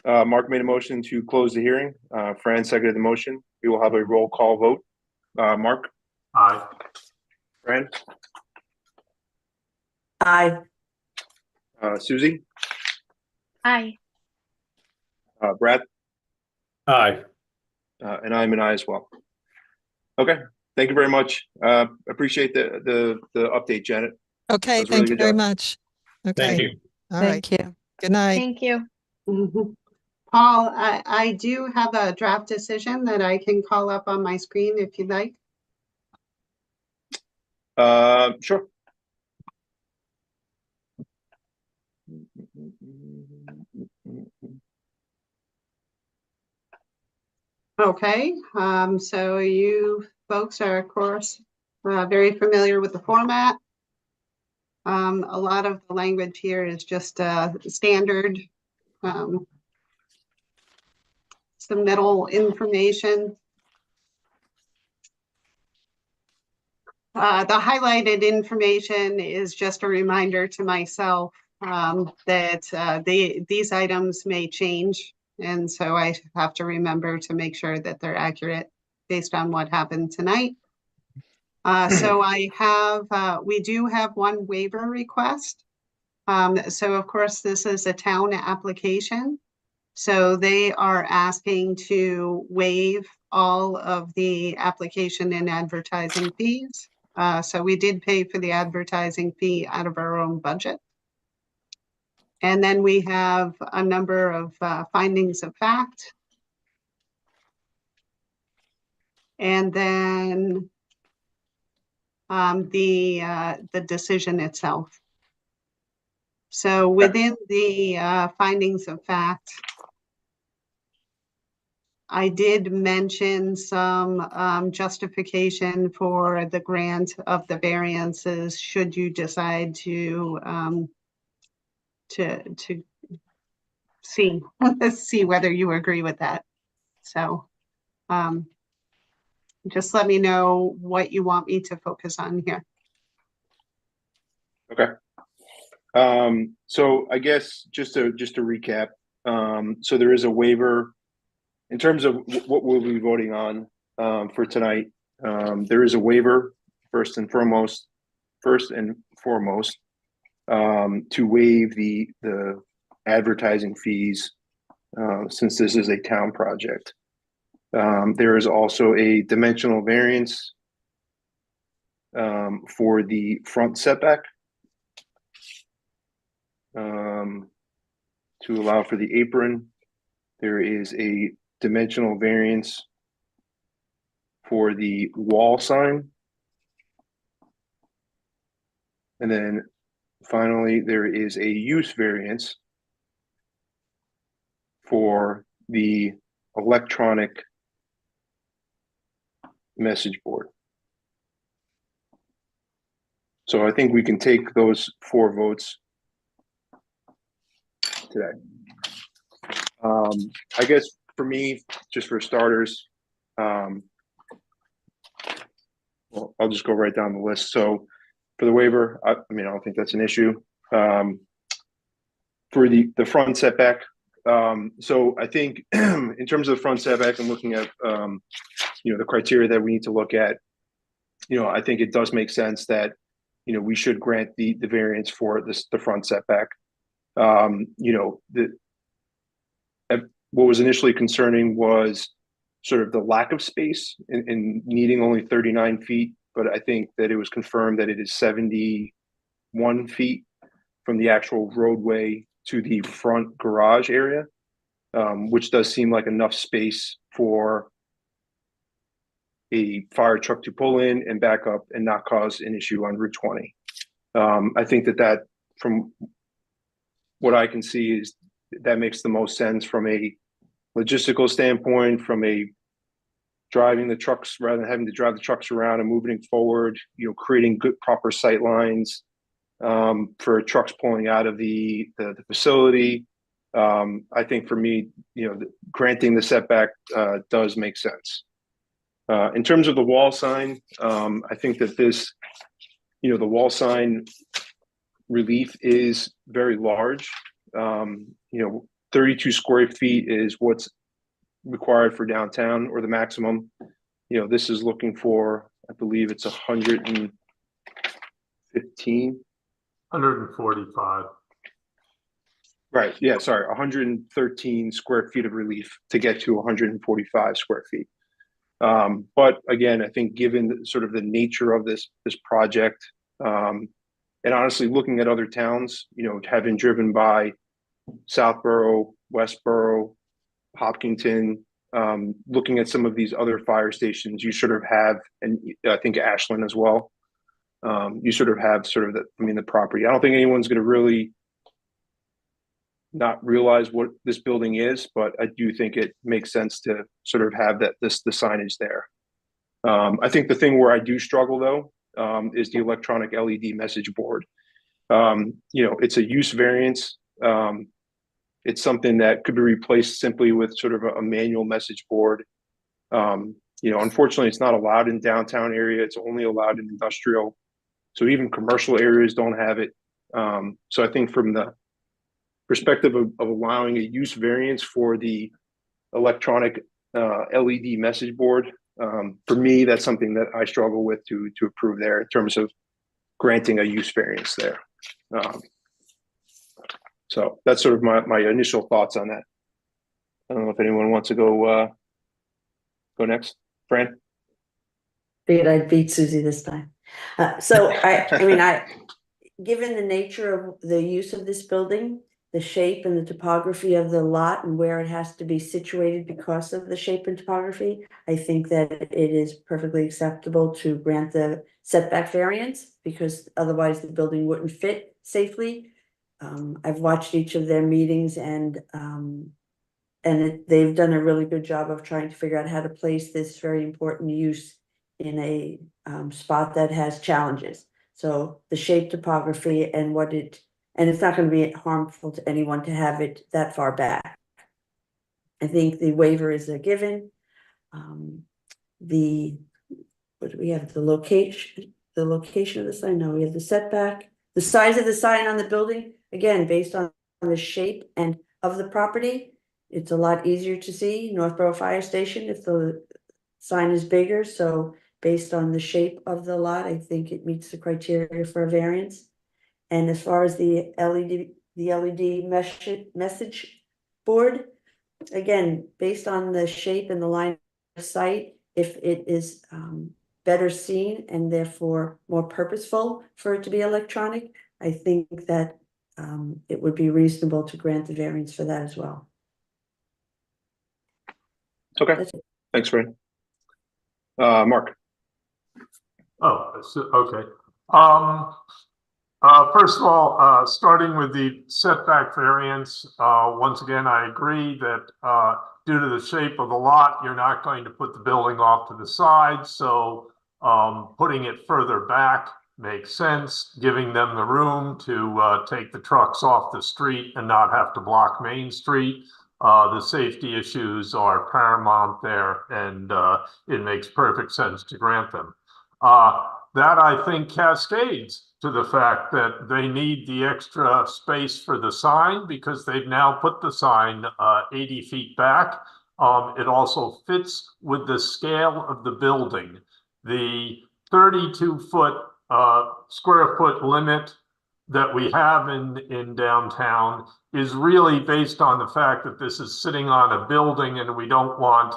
Mark made a motion to close the hearing. Fran seconded the motion. We will have a roll call vote. Mark, Aye. Fran, aye. Susie, Aye. Brad, Aye. and I'm an aye as well. Okay, thank you very much. Appreciate the update, Janet. Okay, was a really thank you good very job. much. Thank Okay, you. all right. Thank you. Good night. Thank you. Mhm. Paul, I do have a draft decision that I can call up on my screen if you'd like. Sure. Okay, so you folks are, of course, very familiar with the format. A lot of the language here is just standard submittal information. The highlighted information is just a reminder to myself that these items may change. And so I have to remember to make sure that they're accurate. based on what happened tonight. So we do have one waiver request. So of course, this is a town application. So they are asking to waive all of the application and advertising fees. So we did pay for the advertising fee out of our own budget. And then we have a number of findings of fact. And then the decision itself. So within the findings of fact, I did mention some justification for the grant of the variances should you decide to see see whether you agree with that. So just let me know what you want me to focus on here. Okay. So I guess just to recap, so there is a waiver in terms of what we'll be voting on for tonight. There is a waiver first and foremost to waive the advertising fees since this is a town project. There is also a dimensional variance for the front setback to allow for the apron. There is a dimensional variance for the wall sign. And then finally, there is a use variance for the electronic message board. So I think we can take those 4 votes today. I guess for me, just for starters, well, I'll just go right down the list. So for the waiver, I mean, I don't think that's an issue. For the front setback, so I think in terms of the front setback and looking at the criteria that we need to look at, I think it does make sense that we should grant the variance for the front setback. What was initially concerning was sort of the lack of space in needing only 39 feet, but I think that it was confirmed that it is 71 feet from the actual roadway to the front garage area, which does seem like enough space for a fire truck to pull in and back up and not cause an issue on Route 20. I think that from what I can see is that makes the most sense from a logistical standpoint, from a driving the trucks rather than having to drive the trucks around and moving forward, creating good proper sight lines for trucks pulling out of the facility. I think for me, granting the setback does make sense. In terms of the wall sign, I think that this, the wall sign relief is very large. 32 square feet is what's required for downtown, or the maximum. This is looking for, I believe it's 115. 145. Right. Yeah. Sorry. 113 square feet of relief to get to 145 square feet. But again, I think given sort of the nature of this project, and honestly, looking at other towns, having driven by Southborough, Westborough, Hopkinton, looking at some of these other fire stations, you sort of have, and I think Ashland as well, you sort of have sort of the property. I don't think anyone's going to really not realize what this building is, but I do think it makes sense to sort of have the signage there. I think the thing where I do struggle though, is the electronic LED message board. It's a use variance. It's something that could be replaced simply with sort of a manual message board. Unfortunately, it's not allowed in downtown area. It's only allowed in industrial. So even commercial areas don't have it. So I think from the perspective of allowing a use variance for the electronic LED message board, For me, that's something that I struggle with to approve there in terms of granting a use variance there. So that's sort of my initial thoughts on that. I don't know if anyone wants to go next. Fran? Figured I'd beat Susie this time. So I mean, given the nature of the use of this building, the shape and the topography of the lot and where it has to be situated because of the shape and topography, I think that it is perfectly acceptable to grant the setback variance because otherwise the building wouldn't fit safely. I've watched each of their meetings and they've done a really good job of trying to figure out how to place this very important use in a spot that has challenges. So the shape, topography, and it's not going to be harmful to anyone to have it that far back. I think the waiver is a given. What do we have? The location of the sign. No, we have the setback, the size of the sign on the building. Again, based on the shape and of the property, it's a lot easier to see Northborough Fire Station if the sign is bigger. So based on the shape of the lot, I think it meets the criteria for a variance. And as far as the LED message board, again, based on the shape and the line of sight, if it is better seen and therefore more purposeful for it to be electronic, I think that it would be reasonable to grant the variance for that as well. Okay, That's it. thanks, Fran. Mark? Oh, okay. First of all, starting with the setback variance, once again, I agree that due to the shape of the lot, you're not going to put the building off to the side. So putting it further back makes sense, giving them the room to take the trucks off the street and not have to block Main Street. The safety issues are paramount there, and it makes perfect sense to grant them. That, I think, cascades to the fact that they need the extra space for the sign because they've now put the sign 80 feet back. It also fits with the scale of the building. The 32-foot square foot limit that we have in downtown is really based on the fact that this is sitting on a building and we don't want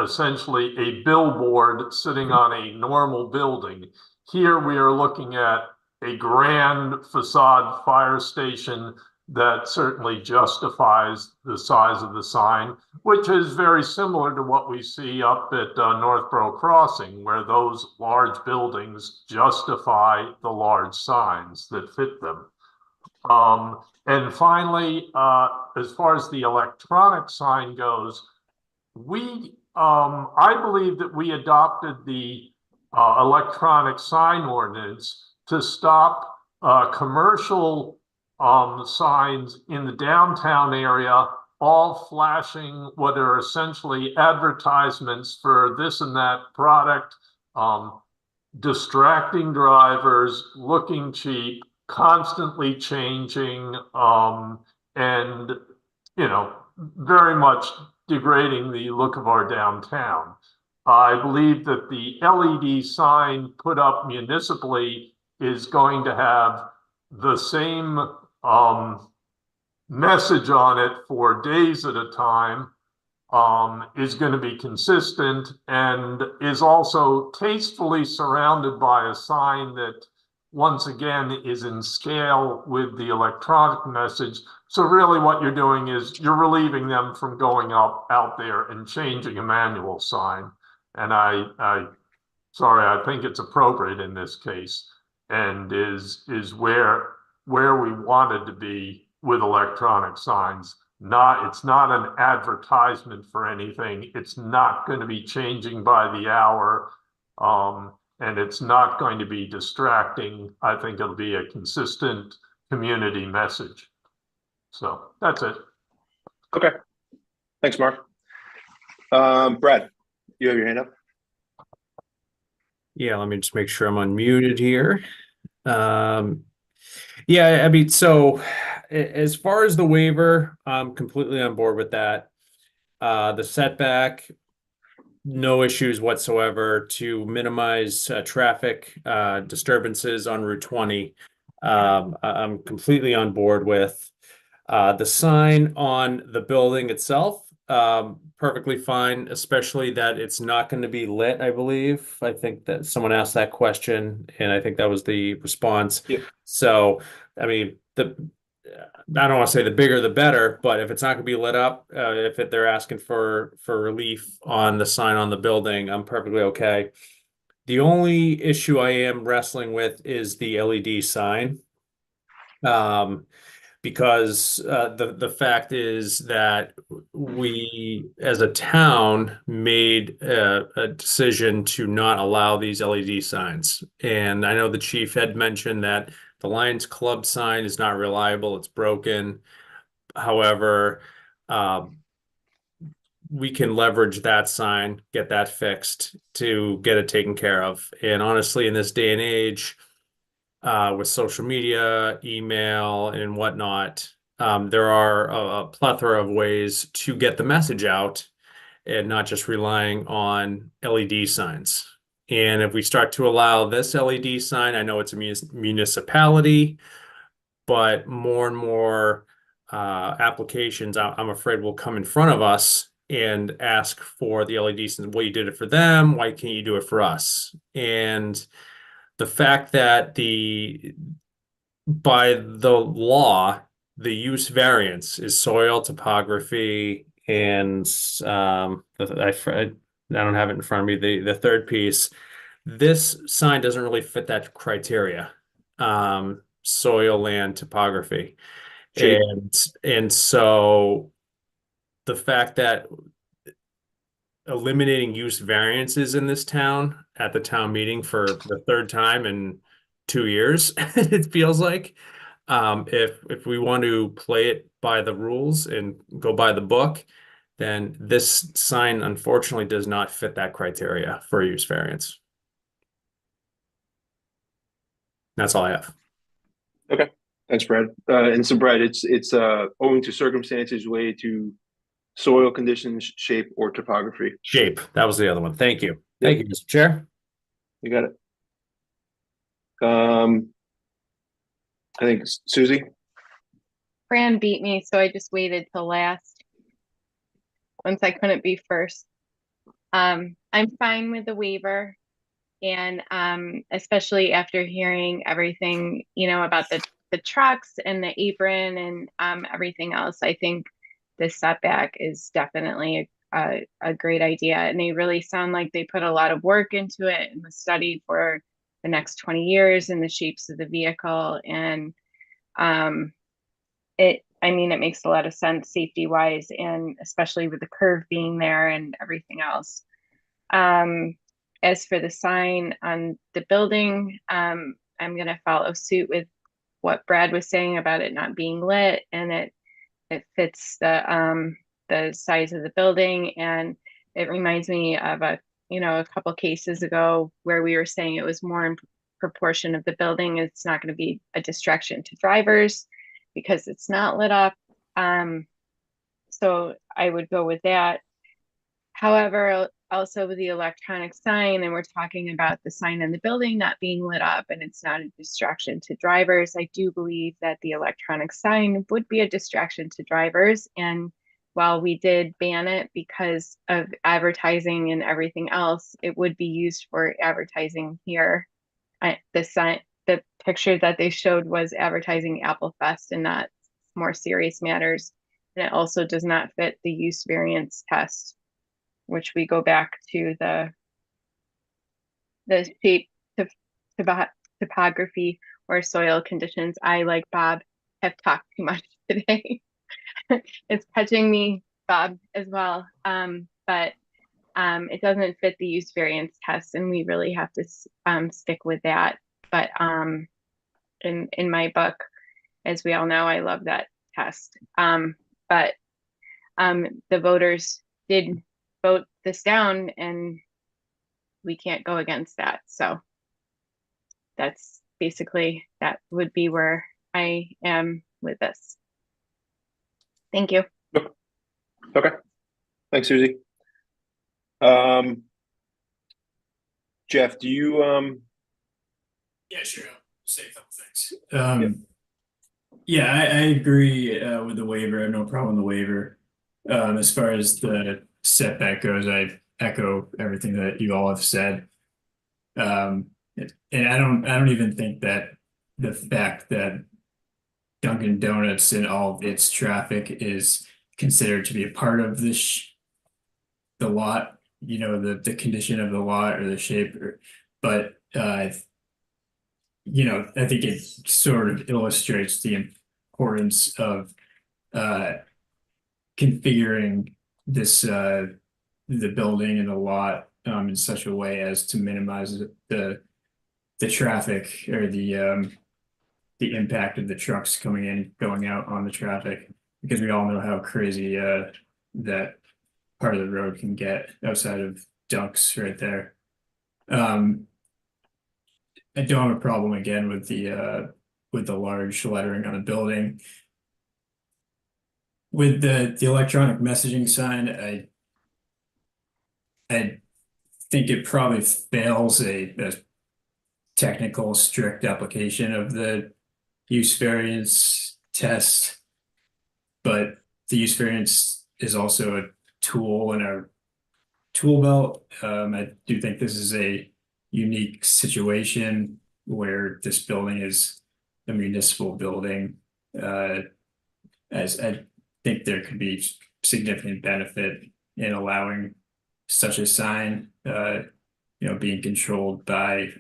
essentially a billboard sitting on a normal building. Here we are looking at a grand facade fire station that certainly justifies the size of the sign, which is very similar to what we see up at Northborough Crossing, where those large buildings justify the large signs that fit them. And finally, as far as the electronic sign goes, I believe that we adopted the electronic sign ordinance to stop commercial signs in the downtown area, all flashing what are essentially advertisements for this and that product, distracting drivers, looking cheap, constantly changing, and, you know, very much degrading the look of our downtown. I believe that the LED sign put up municipally is going to have the same message on it for days at a time, is going to be consistent, and is also tastefully surrounded by a sign that once again is in scale with the electronic message. So really what you're doing is you're relieving them from going out there and changing a manual sign. And I think it's appropriate in this case, and is where we wanted to be with electronic signs. It's not an advertisement for anything. It's not going to be changing by the hour, and it's not going to be distracting. I think it'll be a consistent community message. So that's it. Okay, thanks, Mark. Brad, you have your hand up. Yeah, let me just make sure I'm unmuted here. Yeah, I mean, so as far as the waiver, I'm completely on board with that. The setback, no issues whatsoever to minimize traffic disturbances on Route 20. I'm completely on board with the sign on the building itself. Perfectly fine, especially that it's not going to be lit, I believe. I think that someone asked that question, and I think that was the response. Yep. So, I mean, I don't want to say the bigger the better, but if it's not going to be lit up, they're asking for relief on the sign on the building, I'm perfectly okay. The only issue I am wrestling with is the LED sign. Because the fact is that we, as a town, made a decision to not allow these LED signs. And I know the chief had mentioned that the Lions Club sign is not reliable, it's broken. However, we can leverage that sign, get that fixed to get it taken care of. And honestly, in this day and age, with social media, email, and whatnot, there are a plethora of ways to get the message out and not just relying on LED signs. And if we start to allow this LED sign, I know it's a municipality, but more and more applications, I'm afraid, will come in front of us and ask for the LED sign. Well, you did it for them, why can't you do it for us? And the fact that by the law, the use variance is soil topography and I don't have it in front of me, the third piece. This sign doesn't really fit that criteria. Soil, land, topography. Shape. And so the fact that eliminating use variances in this town at the town meeting for the third time in 2 years, it feels like. If we want to play it by the rules and go by the book, then this sign unfortunately does not fit that criteria for use variance. That's all I have. Okay, thanks, Brad. And so, Brad, it's owing to circumstances related to soil conditions, shape, or topography. Shape. That was the other one. Thank you. Thank you, Mr. Chair. You got it. I think Susie. Fran beat me, so I just waited till last. Once I couldn't be first. I'm fine with the waiver. And especially after hearing everything, about the trucks and the apron and everything else, I think this setback is definitely a great idea. And they really sound like they put a lot of work into it and the study for the next 20 years and the shapes of the vehicle. And it makes a lot of sense safety wise, and especially with the curve being there and everything else. As for the sign on the building, I'm going to follow suit with what Brad was saying about it not being lit, and it fits the size of the building. And it reminds me of a couple cases ago where we were saying it was more in proportion of the building. It's not going to be a distraction to drivers because it's not lit up. So I would go with that. However, also with the electronic sign, and we're talking about the sign in the building not being lit up and it's not a distraction to drivers, I do believe that the electronic sign would be a distraction to drivers. And while we did ban it because of advertising and everything else, it would be used for advertising here. The picture that they showed was advertising Apple Fest and not more serious matters. And it also does not fit the use variance test, which we go back to the shape, topography, or soil conditions. I, like Bob, have talked too much today. It's catching me, Bob, as well. But it doesn't fit the use variance test, and we really have to stick with that. But in my book, as we all know, I love that test. But the voters did vote this down, and we can't go against that. So that's basically, that would be where I am with this. Thank you. Okay. Thanks, Susie. Jeff, do you, Yeah, sure. I'll say a couple things. Yeah, I agree with the waiver. I have no problem with the waiver. As far as the setback goes, I echo everything that you all have said. And I don't even think that the fact that Dunkin' Donuts and all of its traffic is considered to be a part of this the lot, you know, the condition of the lot or the shape, but you know, I think it sort of illustrates the importance of configuring this the building and the lot in such a way as to minimize the traffic or the impact of the trucks coming in, going out on the traffic, because we all know how crazy that part of the road can get outside of Dunk's right there. I don't have a problem again with the large lettering on the building. With the electronic messaging sign, I think it probably fails a technical strict application of the use variance test, but the use variance is also a tool in our tool belt. I do think this is a unique situation where this building is a municipal building. As I think there could be significant benefit in allowing such a sign, you know, being controlled by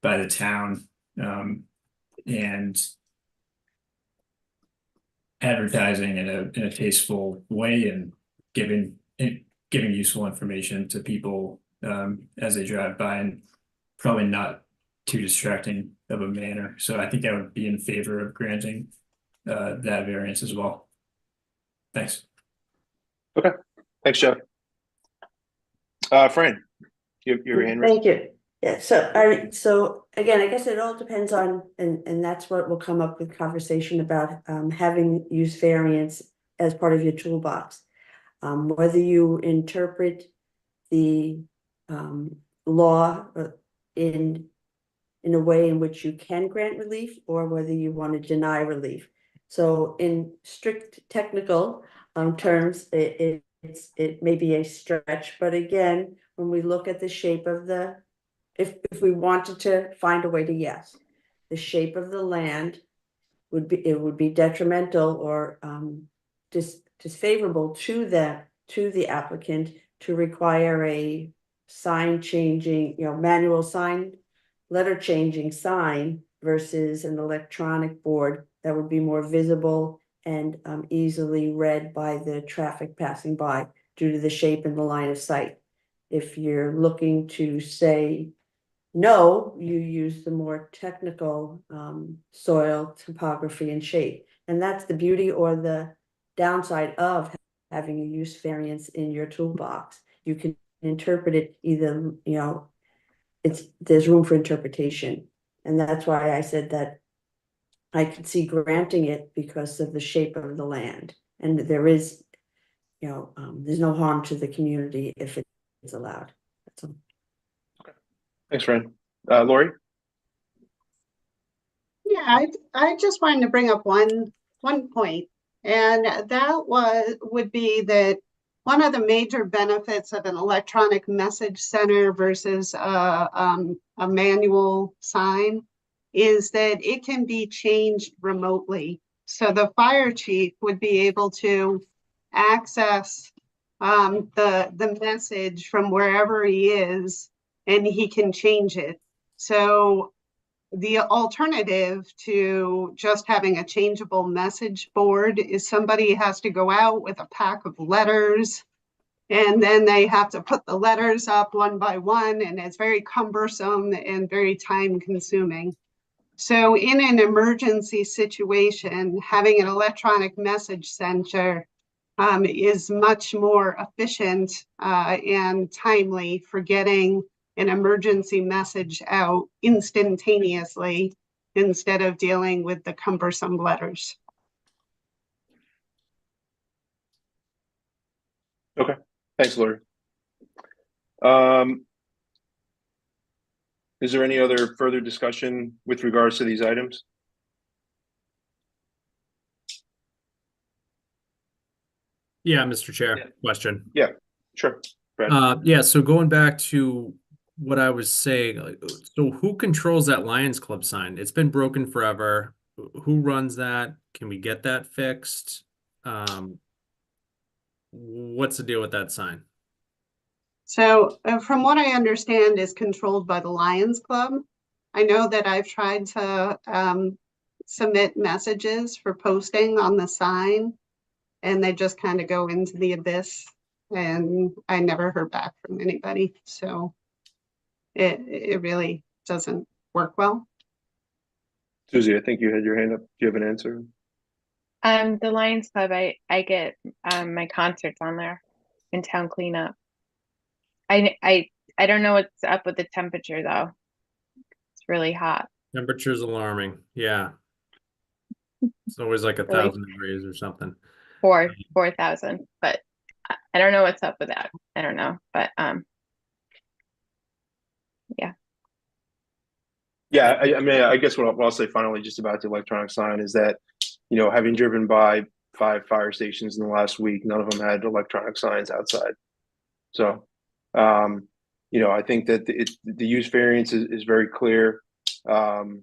the town, and advertising in a tasteful way and giving useful information to people as they drive by, and probably not too distracting of a manner. So I think I would be in favor of granting that variance as well. Thanks. okay, thanks, Jeff. Fran, your hand raised. Thank you. Yeah, so again, I guess it all depends on, and that's what will come up with conversation about having use variance as part of your toolbox. Whether you interpret the law in a way in which you can grant relief, or whether you want to deny relief. So in strict technical terms, it may be a stretch, but again, when we look at the shape of the, if we wanted to find a way to yes, the shape of the land would be detrimental or disfavorable to the applicant to require a sign changing, you know, manual sign, letter changing sign versus an electronic board that would be more visible and easily read by the traffic passing by due to the shape and the line of sight. If you're looking to say no, you use the more technical soil topography and shape. And that's the beauty or the downside of having a use variance in your toolbox. You can interpret it either, you know, there's room for interpretation. And that's why I said that I could see granting it because of the shape of the land. And there is, you know, there's no harm to the community if it is allowed. That's all. Thanks, Fran. Lori? Yeah, I just wanted to bring up one point, and that would be that one of the major benefits of an electronic message center versus a manual sign is that it can be changed remotely. So the fire chief would be able to access the message from wherever he is, and he can change it. So the alternative to just having a changeable message board is somebody has to go out with a pack of letters, and then they have to put the letters up one by one, and it's very cumbersome and very time consuming. So in an emergency situation, having an electronic message center is much more efficient and timely for getting an emergency message out instantaneously instead of dealing with the cumbersome letters. Okay, thanks, Lori. Is there any other further discussion with regards to these items? Yeah, Mr. Chair, Yeah. question. Sure, Brad. Yeah, so going back to what I was saying, like, so who controls that Lions Club sign? It's been broken forever. Who runs that? Can we get that fixed? What's the deal with that sign? So from what I understand is controlled by the Lions Club. I know that I've tried to submit messages for posting on the sign, and they just kind of go into the abyss, and I never heard back from anybody. So it really doesn't work well. Susie, I think you had your hand up. Do you have an answer? The Lions Club, I get my concerts on there in town cleanup. I don't know what's up with the temperature though. It's really hot. Temperature's alarming. Yeah. It's always like Really? 1,000 degrees or something. 4,000, but I don't know what's up with that. I don't know, but yeah. Yeah, I mean, I guess what I'll say finally just about the electronic sign is that, you know, having driven by 5 fire stations in the last week, none of them had electronic signs outside. So, you know, I think that the use variance is very clear. You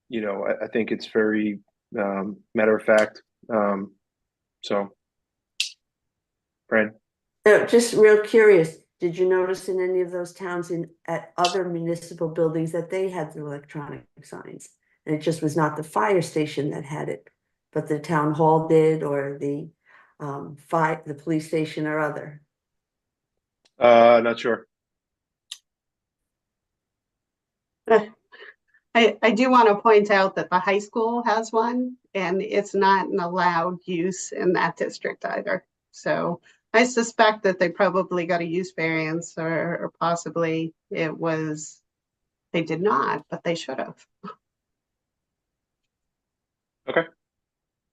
know, I think it's very matter of fact. So, Fran. Just real curious, did you notice in any of those towns at other municipal buildings that they had the electronic signs? And it just was not the fire station that had it, but the town hall did, or the police station or other? Not sure. I do want to point out that the high school has one, and it's not an allowed use in that district either. So I suspect that they probably got a use variance, or possibly they did not, but they should have. Okay.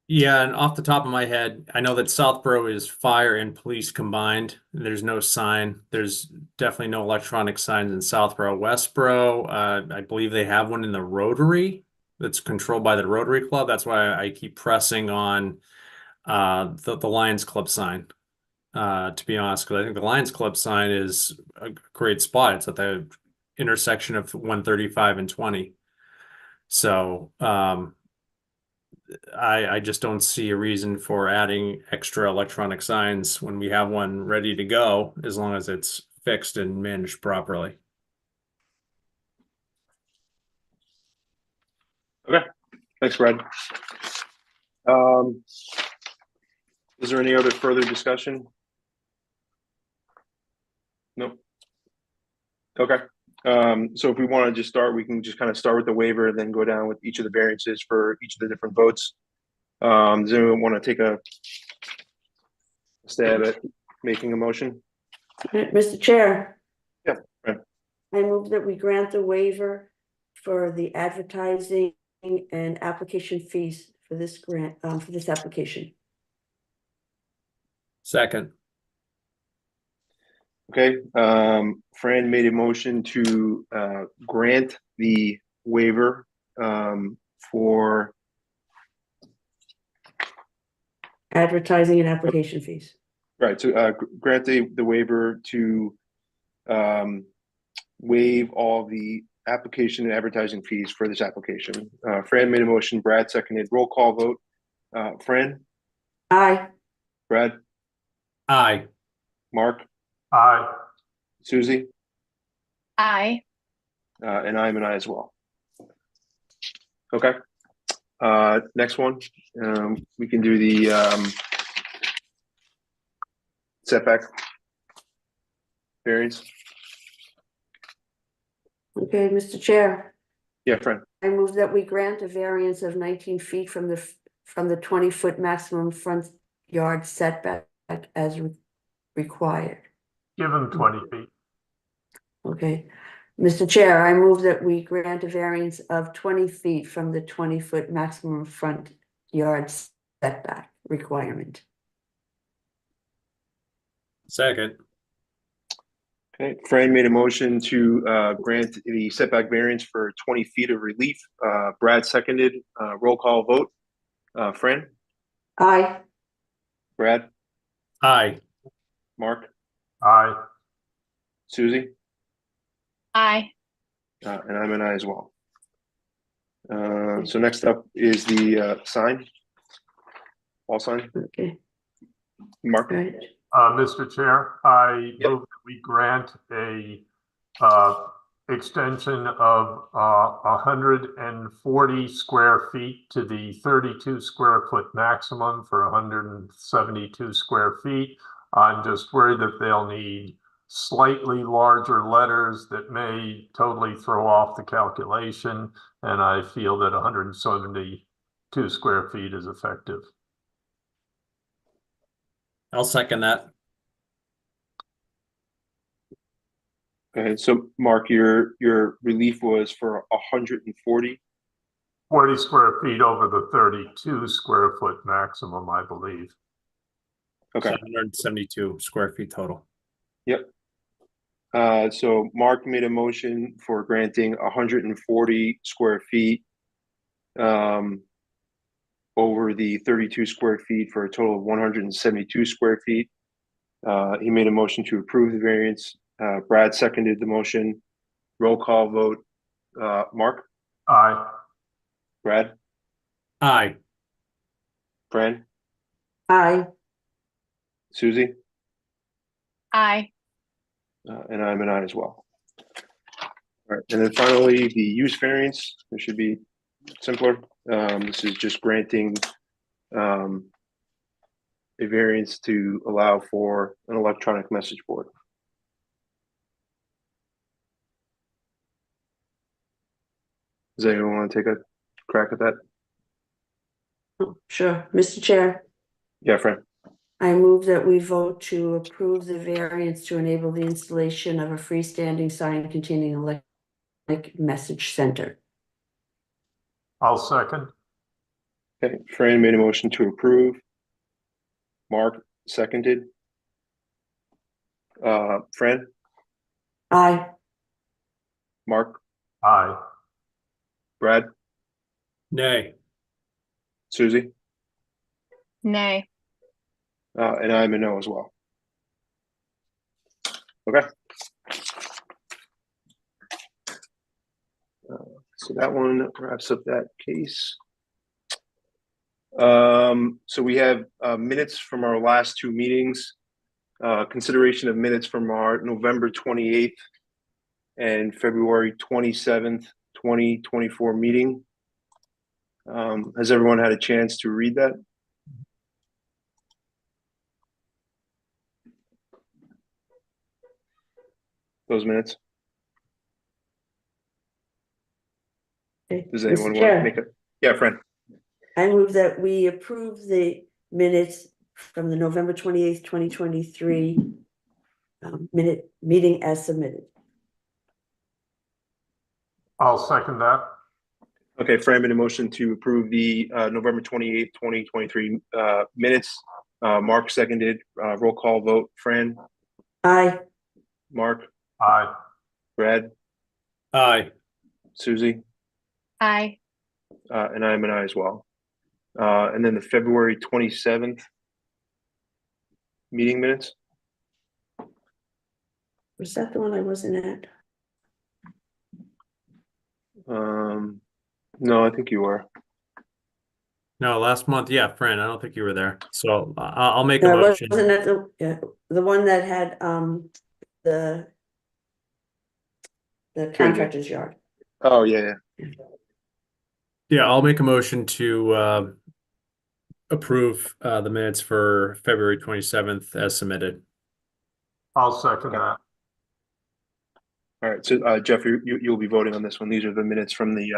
Yeah, and off the top of my head, I know that Southborough is fire and police combined. There's no sign. There's definitely no electronic signs in Southborough. Westborough, I believe they have one in the Rotary that's controlled by the Rotary Club. That's why I keep pressing on the Lions Club sign. To be honest, because I think the Lions Club sign is a great spot. It's at the intersection of 135 and 20. So I just don't see a reason for adding extra electronic signs when we have one ready to go, as long as it's fixed and managed properly. Okay. Thanks, Brad. Is there any other further discussion? Nope. Okay. So if we want to just start, we can just kind of start with the waiver and then go down with each of the variances for each of the different votes. Does anyone want to take a stab at making a motion? Mr. Chair. Yeah, right. I move that we grant the waiver for the advertising and application fees for this grant, for this application. Second. Okay, Fran made a motion to grant the waiver for Advertising and application fees. right. So grant the waiver to waive all the application and advertising fees for this application. Fran made a motion. Brad seconded. Roll call vote. Fran. Aye. Brad. Aye. Mark. Aye. Susie. Aye. And I'm an aye as well. Okay. Next one, we can do the setback variance. Okay, Mr. Chair, Yeah, Fran. I move that we grant a variance of 19 feet from the 20-foot maximum front yard setback as required. Give him 20 feet. Okay, Mr. Chair, I move that we grant a variance of 20 feet from the 20-foot maximum front yard setback requirement. Second. Okay, Fran made a motion to grant the setback variance for 20 feet of relief. Brad seconded. Roll call vote. Fran, Aye. Brad, Aye. Mark, Aye. Susie, Aye. and I'm an aye as well. So next up is the sign. Wall sign. Okay, Mark. right. Mr. Chair, I Yep. move that we grant a extension of 140 square feet to the 32 square foot maximum for 172 square feet. I'm just worried that they'll need slightly larger letters that may totally throw off the calculation, and I feel that 172 square feet is effective. I'll second that. Okay, so Mark, your relief was for 140. 40 square feet over the 32 square foot maximum, I believe. Okay. 772 square feet total. Yep. So Mark made a motion for granting 140 square feet over the 32 square feet for a total of 172 square feet. He made a motion to approve the variance. Brad seconded the motion. Roll call vote. Mark, Aye. Brad, Aye. Fran, Aye. Susie, Aye. and I'm an aye as well. All right, and then finally, the use variance. It should be simpler. This is just granting a variance to allow for an electronic message board. Does anyone want to take a crack at that? Oh, sure. Mr. Chair, Yeah, Fran. I move that we vote to approve the variance to enable the installation of a freestanding sign containing electronic message center. I'll second. Okay, Fran made a motion to approve. Mark seconded. Fran, Aye. Mark, Aye. Brad, Nay. Susie, Nay. and I'm a no as well. Okay. So that one wraps up that case. So we have minutes from our last two meetings. Consideration of minutes from our November 28th and February 27th, 2024 meeting. Has everyone had a chance to read that? Those minutes? Okay. Does anyone Mr. want to Chair, make a? Yeah, Fran. I move that we approve the minutes from the November 28th, 2023 meeting as submitted. I'll second that. Okay, Fran made a motion to approve the November 28th, 2023 minutes. Mark seconded. Roll call vote. Fran, Aye. Mark, Aye. Brad, Aye. Susie, Aye. and I'm an aye as well. And then the February 27th meeting minutes. Was that the one I wasn't at? No, I think you were. No, last month, yeah, Fran, I don't think you were there. So I'll make a No, it motion. wasn't at the one that had the contractor's yard. Oh, yeah. Yeah, I'll make a motion to approve the minutes for February 27th as submitted. I'll second Okay. that. All right, so Jeff, you'll be voting on this one. These are the minutes from the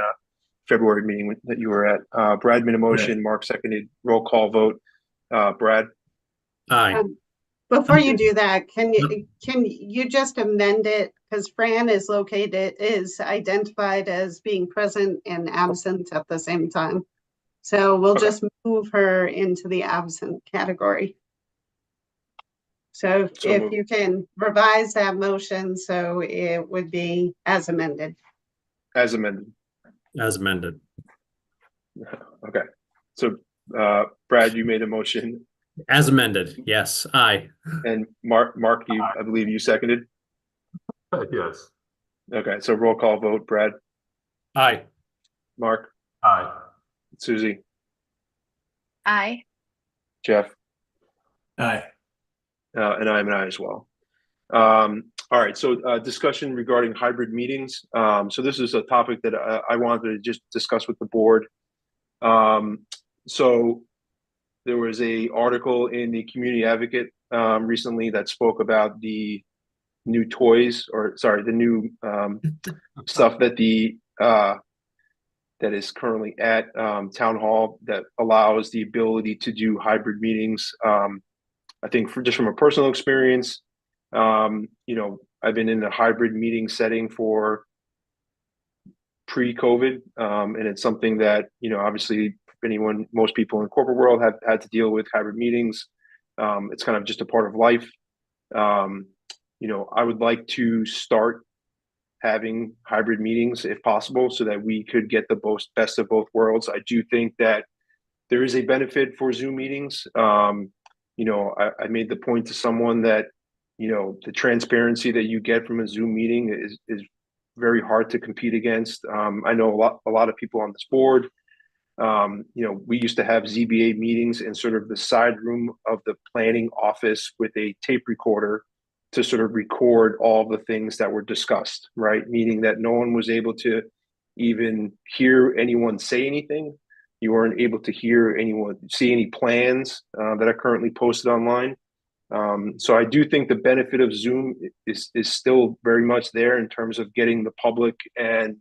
February meeting that you were at. Brad made a motion, Mark seconded. Roll call vote. Brad, Aye. Before you do that, can you just amend it? Because Fran is identified as being present and absent at the same time. So we'll Okay. just move her into the absent category. So So if moved. you can revise that motion, so it would be as amended. As amended. As amended. Okay. So, Brad, you made a motion, As amended. Yes. Aye. and Mark, I believe you seconded. Yes. Okay, so roll call vote, Brad, Aye. Mark, Aye. Susie, Aye. Jeff, Aye. and I'm an aye as well. All right, so discussion regarding hybrid meetings. So this is a topic that I wanted to just discuss with the board. So there was a article in the Community Advocate recently that spoke about the new toys, or sorry, the new stuff that that is currently at Town Hall that allows the ability to do hybrid meetings. I think just from a personal experience, I've been in a hybrid meeting setting for pre-COVID, and it's something that, obviously most people in the corporate world have had to deal with hybrid meetings. It's kind of just a part of life. I would like to start having hybrid meetings if possible, so that we could get the best of both worlds. I do think that there is a benefit for Zoom meetings. I made the point to someone that, the transparency that you get from a Zoom meeting is very hard to compete against. I know a lot of people on this board. We used to have ZBA meetings in sort of the side room of the planning office with a tape recorder to sort of record all the things that were discussed, right? Meaning that no one was able to even hear anyone say anything. You weren't able to see any plans that are currently posted online. So I do think the benefit of Zoom is still very much there in terms of getting the public and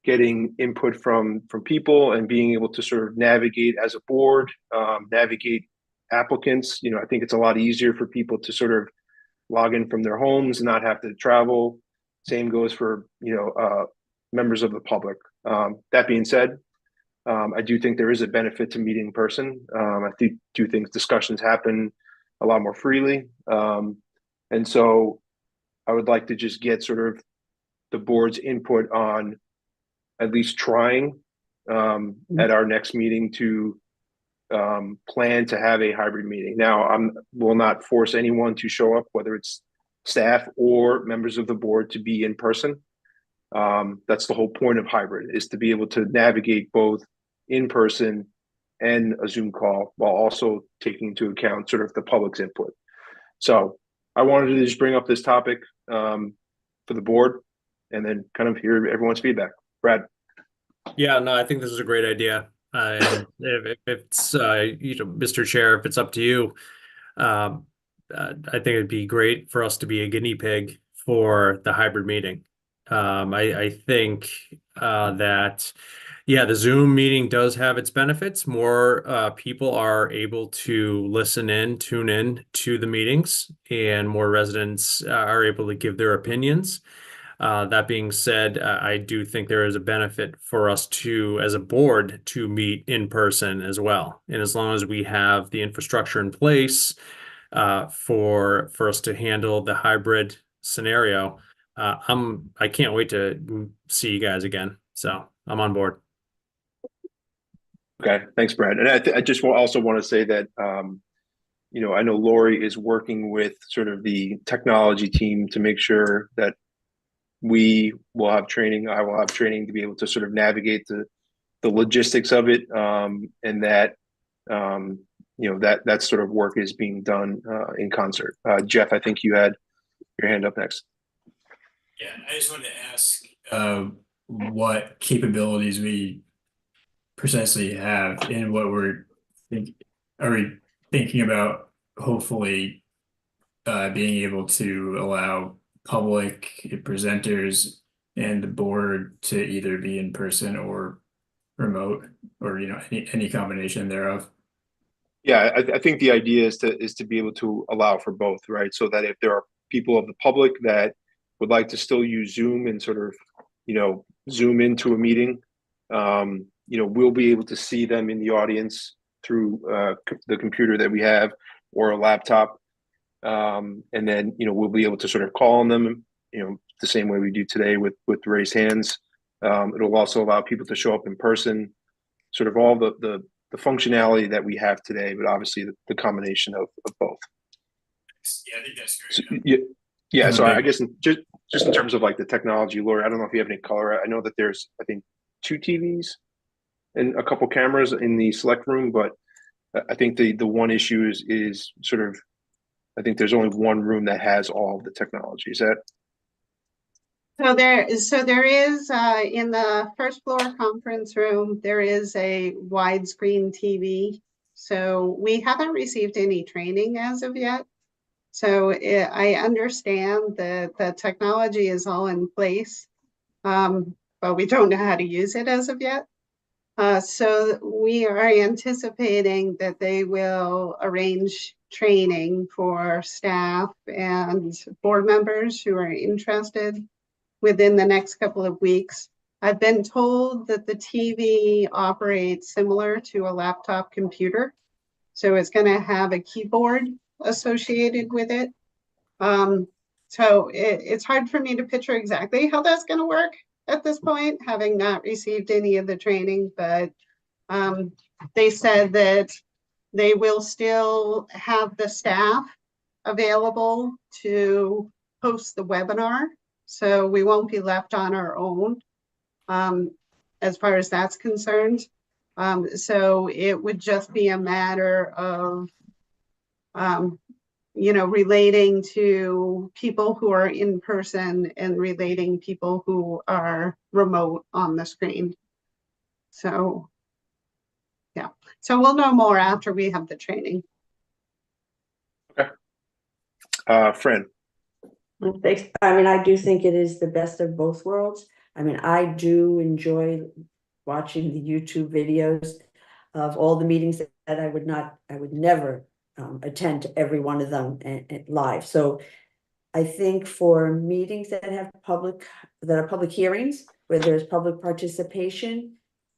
getting input from people and being able to sort of navigate as a board, navigate applicants. I think it's a lot easier for people to sort of log in from their homes and not have to travel. Same goes for, members of the public. That being said, I do think there is a benefit to meeting in person. I do think discussions happen a lot more freely. And so I would like to just get sort of the board's input on at least trying at our next meeting to plan to have a hybrid meeting. Now, I will not force anyone to show up, whether it's staff or members of the board, to be in person. That's the whole point of hybrid, is to be able to navigate both in person and a Zoom call while also taking into account sort of the public's input. So I wanted to just bring up this topic for the board and then kind of hear everyone's feedback. Brad. Yeah, no, I think this is a great idea. And if it's, Mr. Chair, if it's up to you, I think it'd be great for us to be a guinea pig for the hybrid meeting. I think that, yeah, the Zoom meeting does have its benefits. More people are able to tune in to the meetings, and more residents are able to give their opinions. That being said, I do think there is a benefit for us as a board, to meet in person as well. And as long as we have the infrastructure in place for us to handle the hybrid scenario, I can't wait to see you guys again. So I'm on board. Okay, thanks, Brad. And I just also want to say that, I know Lori is working with sort of the technology team to make sure that we will have training. I will have training to be able to sort of navigate the logistics of it, and that that sort of work is being done in concert. Jeff, I think you had your hand up next. Yeah, I just wanted to ask what capabilities we precisely have, and what are we thinking about hopefully being able to allow public presenters and the board to either be in person or remote, or any combination thereof. Yeah, I think the idea is to be able to allow for both, right? So that if there are people of the public that would like to still use Zoom and sort of, Zoom into a meeting, we'll be able to see them in the audience through the computer that we have, or a laptop. And then, we'll be able to sort of call on them, the same way we do today with raised hands. It'll also allow people to show up in person, sort of all the functionality that we have today, but obviously the combination of both. Yeah, I think that's So, great. yeah. So I guess just in terms of like the technology, Lori, I don't know if you have any color. I know that there's, I think, 2 TVs and a couple cameras in the select room, but I think the one issue is sort of, I think there's only one room that has all of the technology. Is that? So there is in the first floor conference room, there is a widescreen TV. So we haven't received any training as of yet. So I understand that the technology is all in place, but we don't know how to use it as of yet. So we are anticipating that they will arrange training for staff and board members who are interested within the next couple of weeks. I've been told that the TV operates similar to a laptop computer. So it's going to have a keyboard associated with it. So it's hard for me to picture exactly how that's going to work at this point, having not received any of the training, but they said that they will still have the staff available to host the webinar. So we won't be left on our own as far as that's concerned. So it would just be a matter of, relating to people who are in person and relating people who are remote on the screen. So, yeah. So we'll know more after we have the training. Okay. Fran. Thanks. I mean, I do think it is the best of both worlds. I mean, I do enjoy watching the YouTube videos of all the meetings that I would never attend to every one of them live. So I think for meetings that are public hearings, where there's public participation,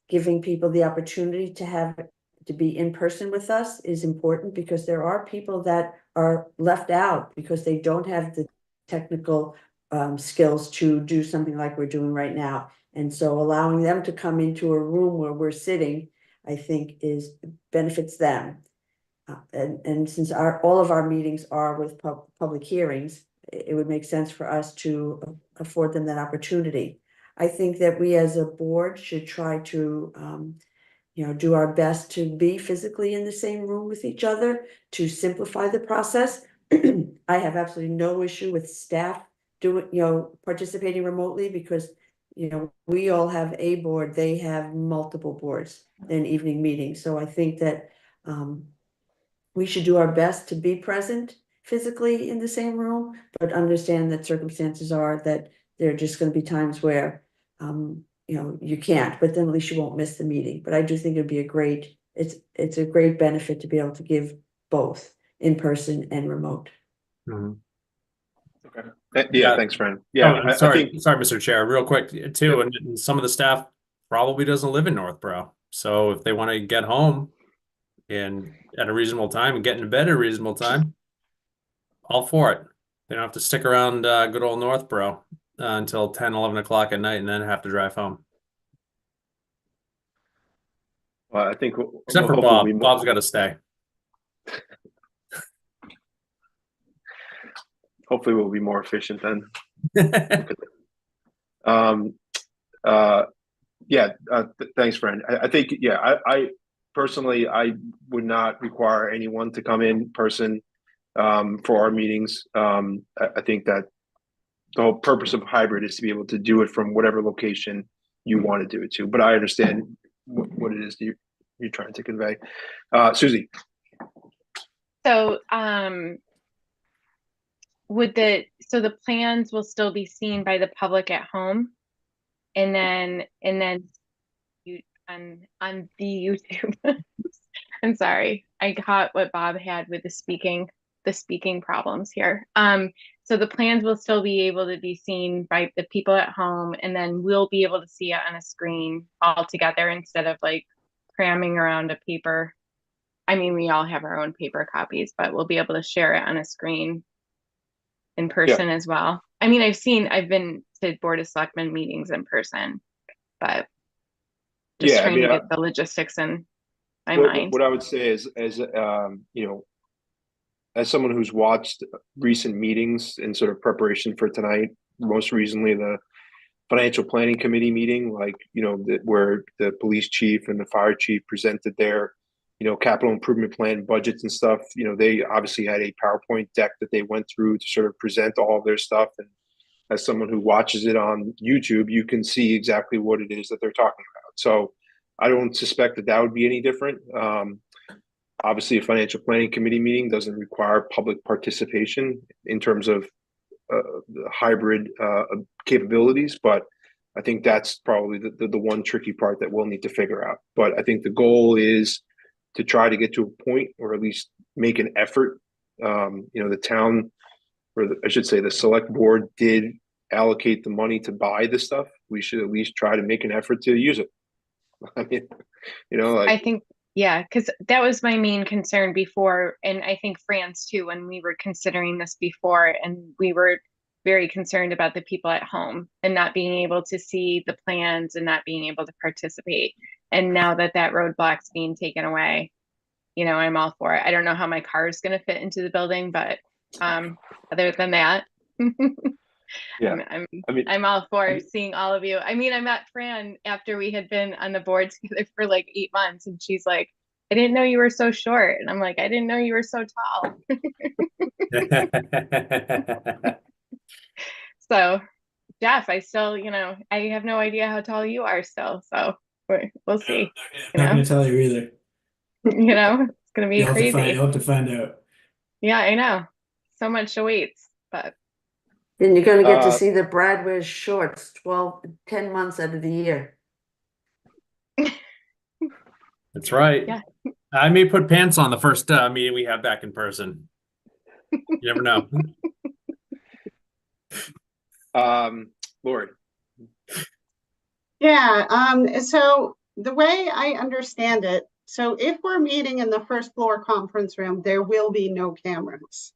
giving people the opportunity to be in person with us is important, because there are people that are left out because they don't have the technical skills to do something like we're doing right now. And so allowing them to come into a room where we're sitting, I think benefits them. And since all of our meetings are with public hearings, it would make sense for us to afford them that opportunity. I think that we as a board should try to do our best to be physically in the same room with each other to simplify the process. I have absolutely no issue with staff participating remotely, because we all have a board, they have multiple boards in evening meetings. So I think that we should do our best to be present physically in the same room, but understand that circumstances are that there are just going to be times where you can't, but then at least you won't miss the meeting. But I do think it'd be it's a great benefit to be able to give both in person and remote. Mhm. Okay. Yeah. Yeah. Thanks, Fran. Yeah. Oh, sorry, Mr. Chair, real quick too. And some of the staff probably doesn't live in Northborough. So if they want to get home and at a reasonable time and get into bed at a reasonable time, all for it. They don't have to stick around good old Northborough until 10, 11 o'clock at night and then have to drive home. Well, I think Except for Bob. Bob's got to stay. Hopefully we'll be more efficient then. Thanks, Fran. I think, I personally, I would not require anyone to come in person for our meetings. I think that the whole purpose of hybrid is to be able to do it from whatever location you want to do it to. But I understand what it is you're trying to convey. Susie. So the plans will still be seen by the public at home, and then on the YouTube. I'm sorry, I caught what Bob had with the speaking problems here. So the plans will still be able to be seen by the people at home, and then we'll be able to see it on a screen all together instead of like cramming around a paper I mean, we all have our own paper copies, but we'll be able to share it on a screen in person as well. I mean, I've been to Board of Selectmen meetings in person, but just Yeah, I trying mean, to get the logistics in my what, mind. what I would say is, as you know, as someone who's watched recent meetings in sort of preparation for tonight, most recently the financial planning committee meeting, like, you know, where the police chief and the fire chief presented their, you know, capital improvement plan budgets and stuff. You know, they obviously had a PowerPoint deck that they went through to sort of present all of their stuff. And as someone who watches it on YouTube, you can see exactly what it is that they're talking about. So I don't suspect that that would be any different. Obviously, a financial planning committee meeting doesn't require public participation in terms of the hybrid capabilities, but I think that's probably the one tricky part that we'll need to figure out. But I think the goal is to try to get to a point, or at least make an effort. You know, the town, or I should say the select board, did allocate the money to buy the stuff. We should at least try to make an effort to use it. I mean, you know, I like, think, yeah, because that was my main concern before, and I think Fran's too, when we were considering this before, and we were very concerned about the people at home and not being able to see the plans and not being able to participate. And now that that roadblock's being taken away, you know, I'm all for it. I don't know how my car is going to fit into the building, but other than that, yeah, I mean, I'm all for seeing all of you. I mean, I met Fran after we had been on the board together for like 8 months, and she's like, I didn't know you were so short. And I'm like, I didn't know you were so tall. So, Jeff, I still, you know, I have no idea how tall you are still. So we'll see. You Not know, gonna tell you either. you know, it's gonna be crazy. You'll have to find out. Yeah, I know. So much awaits, but Then you're gonna get to Uh, see that Brad wears shorts 10 months out of the year. That's right. Yeah. I may put pants on the first meeting we have back in person. You never know. Lori. Yeah, so the way I understand it, so if we're meeting in the first floor conference room, there will be no cameras.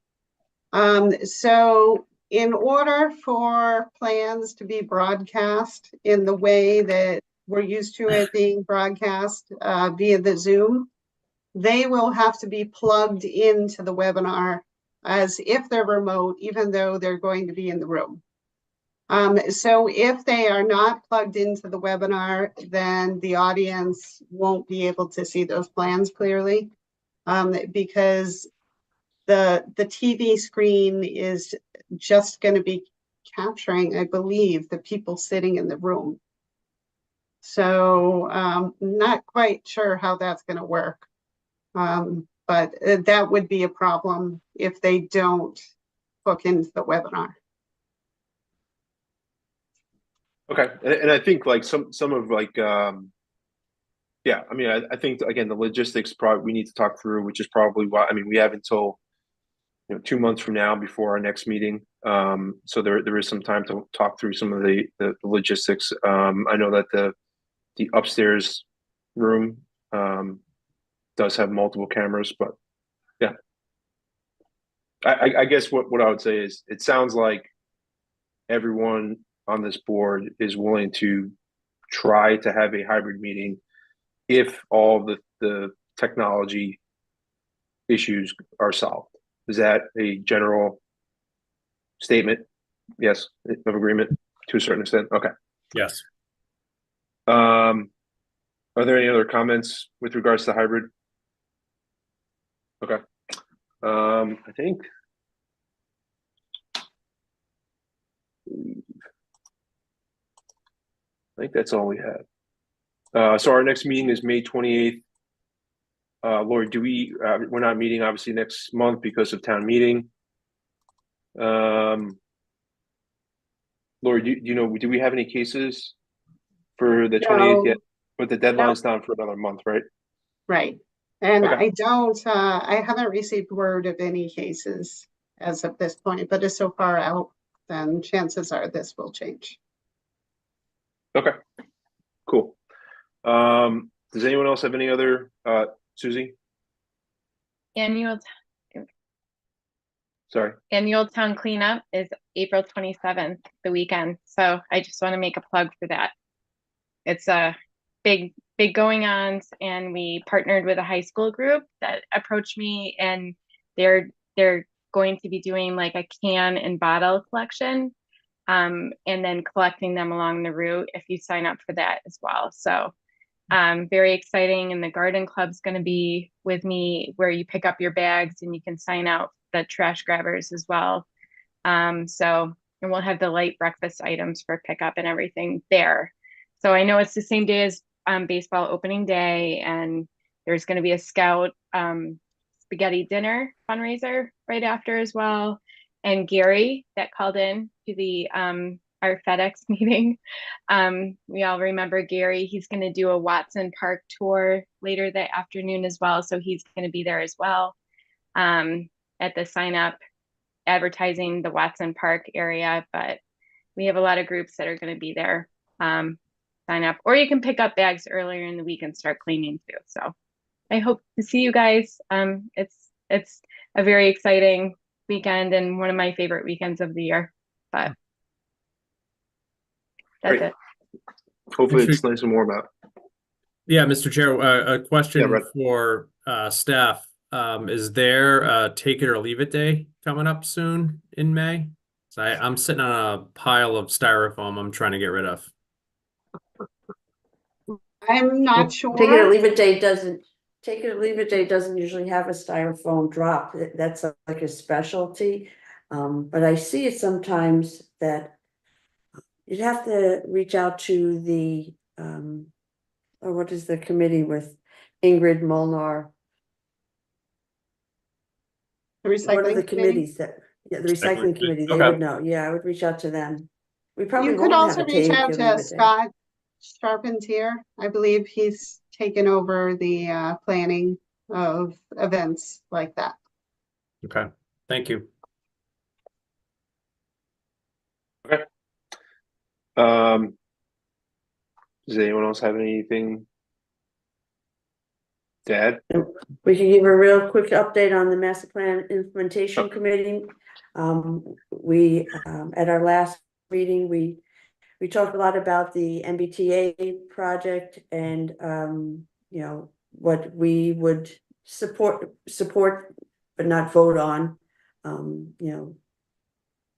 So in order for plans to be broadcast in the way that we're used to it being broadcast via the Zoom, they will have to be plugged into the webinar as if they're remote, even though they're going to be in the room. So if they are not plugged into the webinar, then the audience won't be able to see those plans clearly, because the TV screen is just going to be capturing, I believe, the people sitting in the room. So not quite sure how that's going to work, but that would be a problem if they don't hook into the webinar. Okay, and I think like some of like yeah, I mean, I think again the logistics probably we need to talk through, which is probably why, I mean, we have until, you know, 2 months from now before our next meeting. So there is some time to talk through some of the logistics. I know that the upstairs room does have multiple cameras, but yeah, I guess what I would say is it sounds like everyone on this board is willing to try to have a hybrid meeting if all the technology issues are solved. Is that a general statement? Yes, of agreement to a certain extent. Okay. Yes. Are there any other comments with regards to hybrid? Okay. I think that's all we have. So our next meeting is May 28th. Lori, we're not meeting obviously next month because of town meeting. Lori, do you know, do we have any cases for the 28th yet? But the deadline's down for another month, right? Right. And Okay. I haven't received word of any cases as of this point, but it's so far out, then chances are this will change. Okay, cool. Does anyone else have any other, Susie? annual Sorry. annual town cleanup is April 27th, the weekend. So I just want to make a plug for that. It's a big going on, and we partnered with a high school group that approached me, and they're going to be doing like a can and bottle collection, and then collecting them along the route if you sign up for that as well. So very exciting. And the garden club's going to be with me, where you pick up your bags and you can sign out the trash grabbers as well. And we'll have the light breakfast items for pickup and everything there. So I know it's the same day as baseball opening day, and there's going to be a scout spaghetti dinner fundraiser right after as well. And Gary that called in to the our FedEx meeting, we all remember Gary. He's going to do a Watson Park tour later that afternoon as well, so he's going to be there as well at the sign up, advertising the Watson Park area. But we have a lot of groups that are going to be there. Sign up, or you can pick up bags earlier in the week and start cleaning too. So I hope to see you guys. It's a very exciting weekend and one of my favorite weekends of the year. But that's Great. it. Hopefully it's nice and warm out. Yeah, Mr. Chair, a question Brett. for staff. Is there a take it or leave it day coming up soon in May? So I'm sitting on a pile of styrofoam I'm trying to get rid of. I'm not Take it or sure. leave it day doesn't usually have a styrofoam drop. That's like a specialty. But I see it sometimes that you'd have to reach out to the, or what is the committee with Ingrid Molnar? The What are the recycling committee. committees that, yeah, the recycling committee, they Okay. would know. Yeah, I would reach out to them. We probably You could won't have also a reach take out or to leave it day. Scott Charpentier. I believe he's taken over the planning of events like that. Okay, thank you. Does anyone else have anything to add? We can give a real quick update on the master plan implementation committee. We at our last meeting, we talked a lot about the MBTA project and you know, what we would support but not vote on. You know,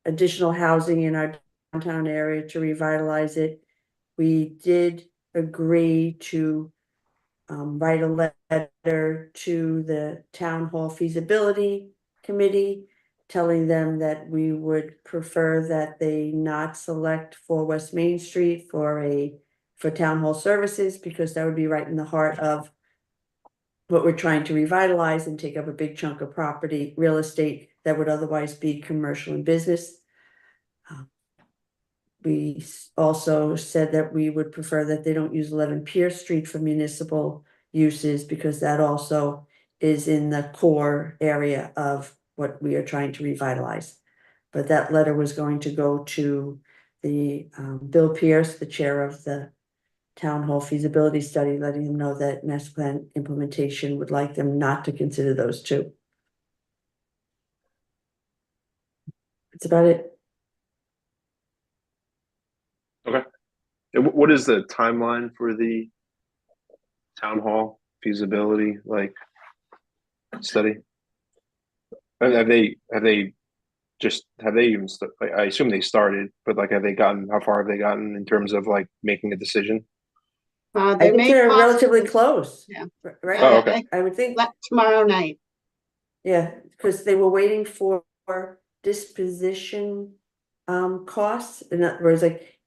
additional housing in our downtown area to revitalize it. We did agree to write a letter to the town hall feasibility committee, telling them that we would prefer that they not select 4 West Main Street for town hall services, because that would be right in the heart of what we're trying to revitalize and take up a big chunk of property, real estate that would otherwise be commercial and business. We also said that we would prefer that they don't use 11 Pierce Street for municipal uses, because that also is in the core area of what we are trying to revitalize. But that letter was going to go to the Bill Pierce, the chair of the town hall feasibility study, letting them know that master plan implementation would like them not to consider those two. That's about it. Okay. And what is the timeline for the town hall feasibility study? Have they even I assume they started, but how far have they gotten in terms of making a decision? I They think may they're possibly- relatively close. Yeah. Right? Oh, okay. I would think, Tomorrow night. yeah, because they were waiting for disposition costs. In other words,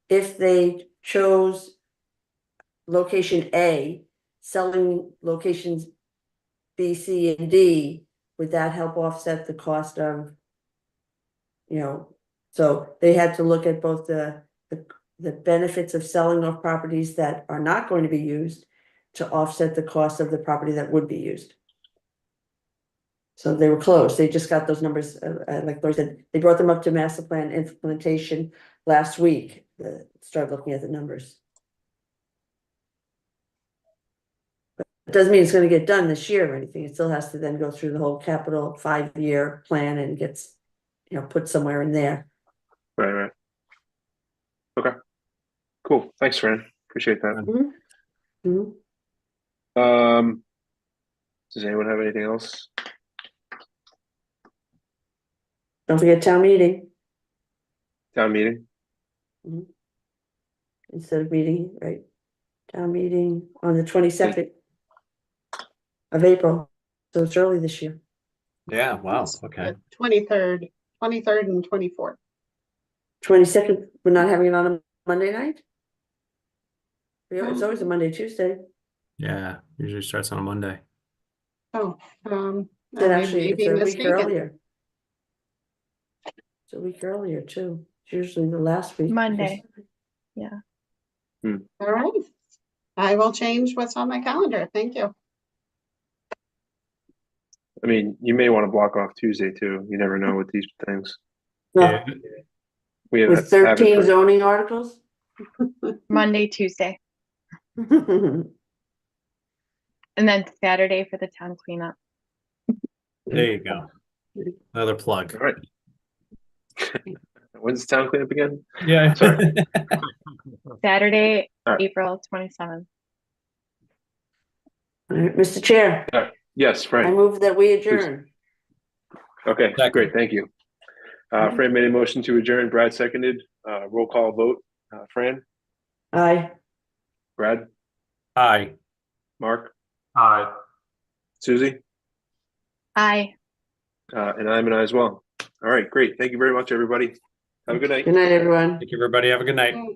if they chose location A, selling locations B, C, and D, would that help offset the cost of, you know, so they had to look at both the benefits of selling off properties that are not going to be used to offset the cost of the property that would be used. So they were close. They just got those numbers, like Lori said, they brought them up to master plan implementation last week. Started looking at the numbers. But doesn't mean it's gonna get done this year or anything. It still has to then go through the whole capital 5-year plan and gets, put somewhere in there. Right. Okay. Cool. Thanks, Fran. Appreciate that. Mhm. Does anyone have anything else? Don't forget town meeting, Town meeting? instead of meeting, right? Town meeting on the 22nd of April, so it's early this year. Yeah, wow, okay. 23rd and 24th. 22nd, we're not having it on a Monday night? It's always a Monday, Tuesday. Yeah, usually starts on a Monday. Oh, Then I actually, may it's be a week mistaken. earlier. It's a week earlier too. It's usually the last week. Monday. All right. I will change what's on my calendar. Thank you. I mean, you may want to block off Tuesday too. You never know with these things. No, Yeah, We have with have it 13 for- zoning articles? Monday, Tuesday, There and then Saturday for the town cleanup. there you go. Another plug. All right. When's the town cleanup again? Yeah. Sorry. Saturday, All right. April 27th. Mr. Chair, Yes, I Fran. move that we adjourn. Okay, Second. great. Thank you. Fran made a motion to adjourn. Brad seconded. Roll call vote. Fran, Aye. Brad, Aye. Mark, Aye. Susie, Aye. and I'm an I as well. All right, great. Thank you very much, everybody. Have a good night. Good night, everyone. Thank you, everybody. Have a good night. Mm.